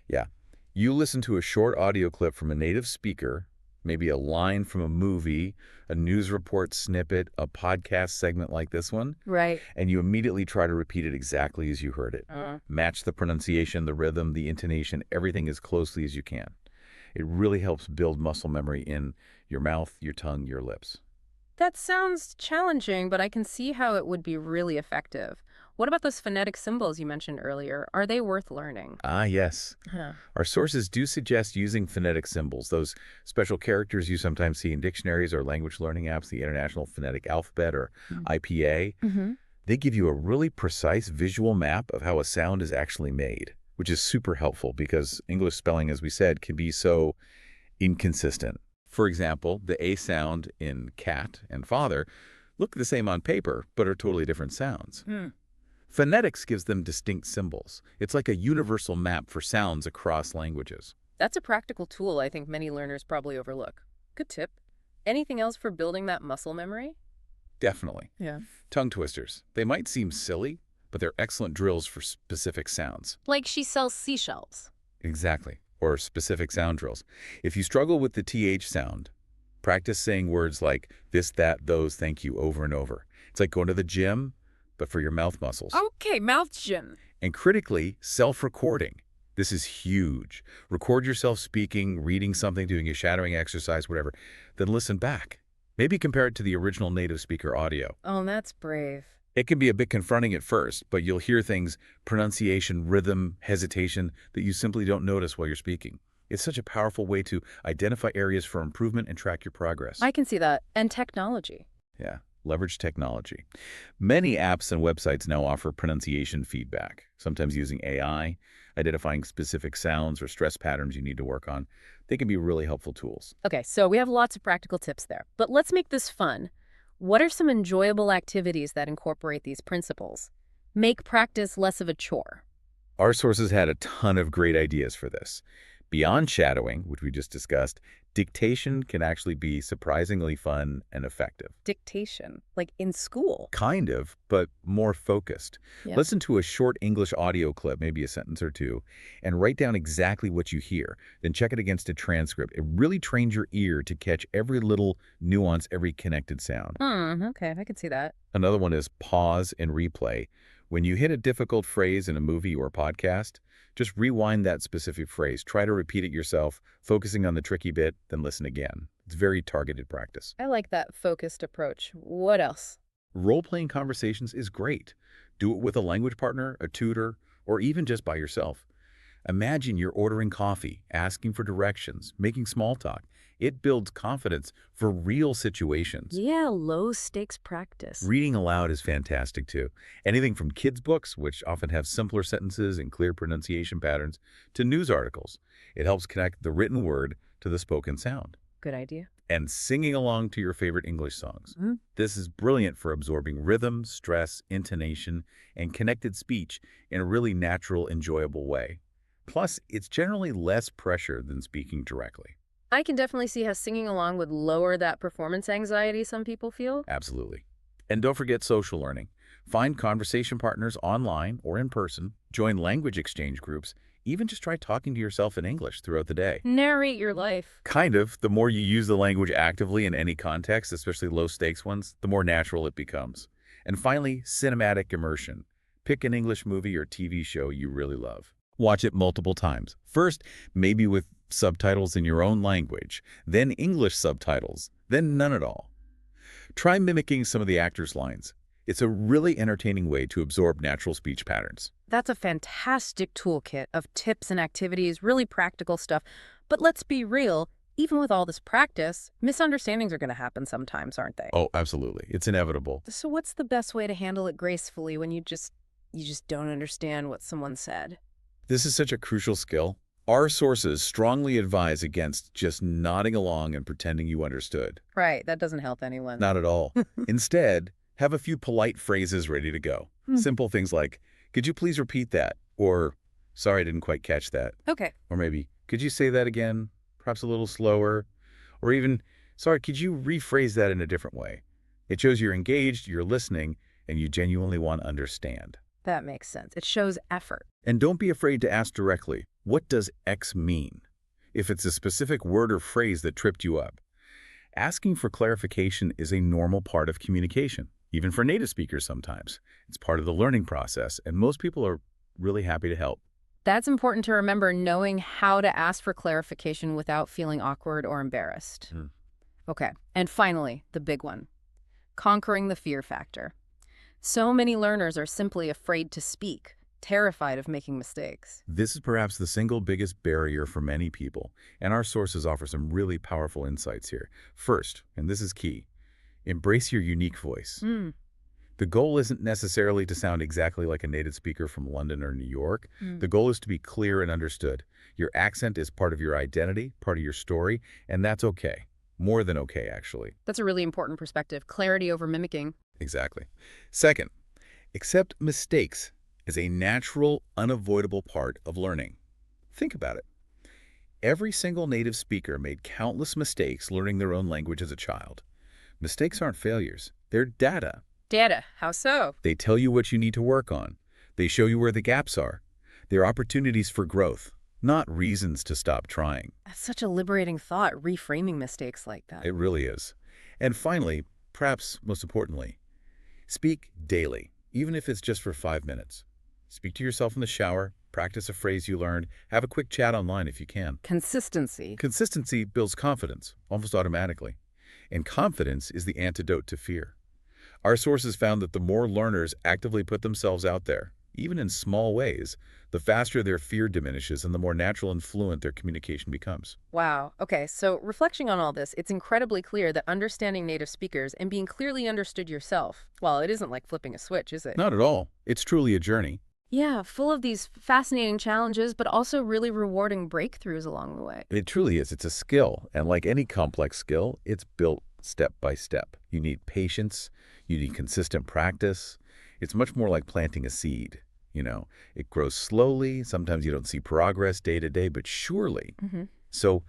Yeah. You listen to a short audio clip from a native speaker, maybe a line from a movie, a news report snippet, a podcast segment like this one, Right. and you immediately try to repeat it exactly as you heard it. Match the pronunciation, the rhythm, the intonation, everything as closely as you can. It really helps build muscle memory in your mouth, your tongue, your lips. That sounds challenging, but I can see how it would be really effective. What about those phonetic symbols you mentioned earlier? Are they worth learning? Ah, yes. Our sources do suggest using phonetic symbols, those special characters you sometimes see in dictionaries or language learning apps, the International Phonetic Alphabet or IPA. They give you a really precise visual map of how a sound is actually made, which is super helpful because English spelling, as we said, can be so inconsistent. For example, the A sound in cat and father look the same on paper, but are totally different sounds. Phonetics gives them distinct symbols. It's like a universal map for sounds across languages. That's a practical tool I think many learners probably overlook. Good tip. Anything else for building that muscle memory? Definitely. Yeah. Tongue twisters. They might seem silly, but they're excellent drills for specific sounds. Like she sells seashells. Exactly. Or specific sound drills. If you struggle with the TH sound, practice saying words like this, that, those, thank you over and over. It's like going to the gym, but for your mouth muscles. Okay, mouth gym. And critically, self-recording. This is huge. Record yourself speaking, reading something, doing a shadowing exercise, whatever. Then listen back. Maybe compare it to the original native speaker audio. Oh, that's brave. It can be a bit confronting at first, but you'll hear things, pronunciation, rhythm, hesitation, that you simply don't notice while you're speaking. It's such a powerful way to identify areas for improvement and track your progress. I can see that. And technology. Yeah, leverage technology. Many apps and websites now offer pronunciation feedback, sometimes using AI, identifying specific sounds or stress patterns you need to work on. They can be really helpful tools. Okay, so we have lots of practical tips there. But let's make this fun. What are some enjoyable activities that incorporate these principles? Make practice less of a chore. Our sources had a ton of great ideas for this. Beyond shadowing, which we just discussed, dictation can actually be surprisingly fun and effective. Dictation, like in school. Kind of, but more focused. Yeah. Listen to a short English audio clip, maybe a sentence or two, and write down exactly what you hear. Then check it against a transcript. It really trains your ear to catch every little nuance, every connected sound. Okay, I can see that. Another one is pause and replay. When you hit a difficult phrase in a movie or podcast, just rewind that specific phrase. Try to repeat it yourself, focusing on the tricky bit, then listen again. It's very targeted practice. I like that focused approach. What else? Role-playing conversations is great. Do it with a language partner, a tutor, or even just by yourself. Imagine you're ordering coffee, asking for directions, making small talk. It builds confidence for real situations. Yeah, low-stakes practice. Reading aloud is fantastic too. Anything from kids' books, which often have simpler sentences and clear pronunciation patterns, to news articles. It helps connect the written word to the spoken sound. Good idea. And singing along to your favorite English songs. This is brilliant for absorbing rhythm, stress, intonation, and connected speech in a really natural, enjoyable way. Plus, it's generally less pressure than speaking directly. I can definitely see how singing along would lower that performance anxiety some people feel. Absolutely. And don't forget social learning. Find conversation partners online or in person, join language exchange groups, even just try talking to yourself in English throughout the day. Narrate your life. Kind of. The more you use the language actively in any context, especially low-stakes ones, the more natural it becomes. And finally, cinematic immersion. Pick an English movie or TV show you really love. Watch it multiple times. First, maybe with subtitles in your own language, then English subtitles, then none at all. Try mimicking some of the actors' lines. It's a really entertaining way to absorb natural speech patterns. That's a fantastic toolkit of tips and activities, really practical stuff. But let's be real, even with all this practice, misunderstandings are going to happen sometimes, aren't they? Oh, absolutely. It's inevitable. So what's the best way to handle it gracefully when you just don't understand what someone said? This is such a crucial skill. Our sources strongly advise against just nodding along and pretending you understood. Right, that doesn't help anyone. Not at all. Instead, have a few polite phrases ready to go. Simple things like, could you please repeat that? Or, sorry, I didn't quite catch that. Okay. Or maybe, could you say that again? Perhaps a little slower. Or even, sorry, could you rephrase that in a different way? It shows you're engaged, you're listening, and you genuinely want to understand. That makes sense. It shows effort. And don't be afraid to ask directly, what does X mean? If it's a specific word or phrase that tripped you up. Asking for clarification is a normal part of communication, even for native speakers sometimes. It's part of the learning process, and most people are really happy to help. That's important to remember, knowing how to ask for clarification without feeling awkward or embarrassed. Okay, and finally, the big one, conquering the fear factor. So many learners are simply afraid to speak, terrified of making mistakes. This is perhaps the single biggest barrier for many people, and our sources offer some really powerful insights here. First, and this is key, embrace your unique voice. The goal isn't necessarily to sound exactly like a native speaker from London or New York. The goal is to be clear and understood. Your accent is part of your identity, part of your story, and that's okay. More than okay, actually. That's a really important perspective. Clarity over mimicking. Exactly. Second, accept mistakes as a natural, unavoidable part of learning. Think about it. Every single native speaker made countless mistakes learning their own language as a child. Mistakes aren't failures. They're data. Data, how so? They tell you what you need to work on. They show you where the gaps are. They're opportunities for growth, not reasons to stop trying. That's such a liberating thought, reframing mistakes like that. It really is. And finally, perhaps most importantly, speak daily, even if it's just for 5 minutes. Speak to yourself in the shower, practice a phrase you learned, have a quick chat online if you can. Consistency. Consistency builds confidence, almost automatically. And confidence is the antidote to fear. Our sources found that the more learners actively put themselves out there, even in small ways, the faster their fear diminishes and the more natural and fluent their communication becomes. Wow. Okay, so reflecting on all this, it's incredibly clear that understanding native speakers and being clearly understood yourself, well, it isn't like flipping a switch, is it? Not at all. It's truly a journey. Yeah, full of these fascinating challenges, but also really rewarding breakthroughs along the way. It truly is. It's a skill. And like any complex skill, it's built step by step. You need patience. You need consistent practice. It's much more like planting a seed. You know, it grows slowly. Sometimes you don't see progress day to day, but surely. So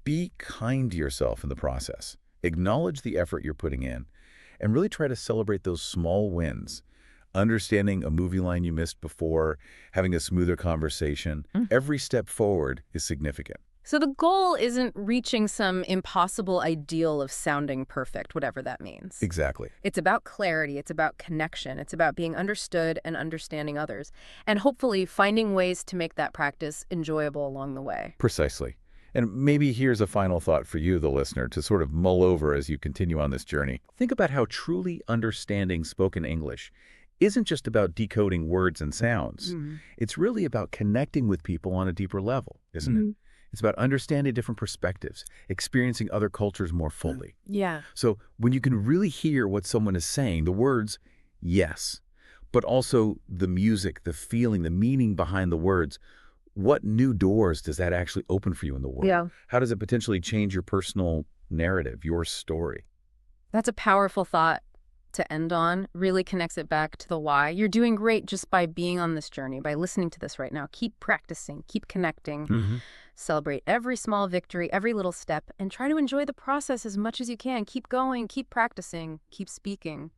be kind to yourself in the process. Acknowledge the effort you're putting in and really try to celebrate those small wins. Understanding a movie line you missed before, having a smoother conversation, every step forward is significant. So the goal isn't reaching some impossible ideal of sounding perfect, whatever that means. Exactly. It's about clarity, it's about connection, it's about being understood and understanding others, and hopefully finding ways to make that practice enjoyable along the way. Precisely. And maybe here's a final thought for you, the listener, to sort of mull over as you continue on this journey. Think about how truly understanding spoken English isn't just about decoding words and sounds. It's really about connecting with people on a deeper level, isn't it? It's about understanding different perspectives, experiencing other cultures more fully. Yeah. So when you can really hear what someone is saying, the words, yes, but also the music, the feeling, the meaning behind the words, what new doors does that actually open for you in the world? Yeah. How does it potentially change your personal narrative, your story? That's a powerful thought to end on. Really connects it back to the why. You're doing great just by being on this journey, by listening to this right now. Keep practicing, keep connecting, celebrate every small victory, every little step, and try to enjoy the process as much as you can. Keep going, keep practicing, keep speaking.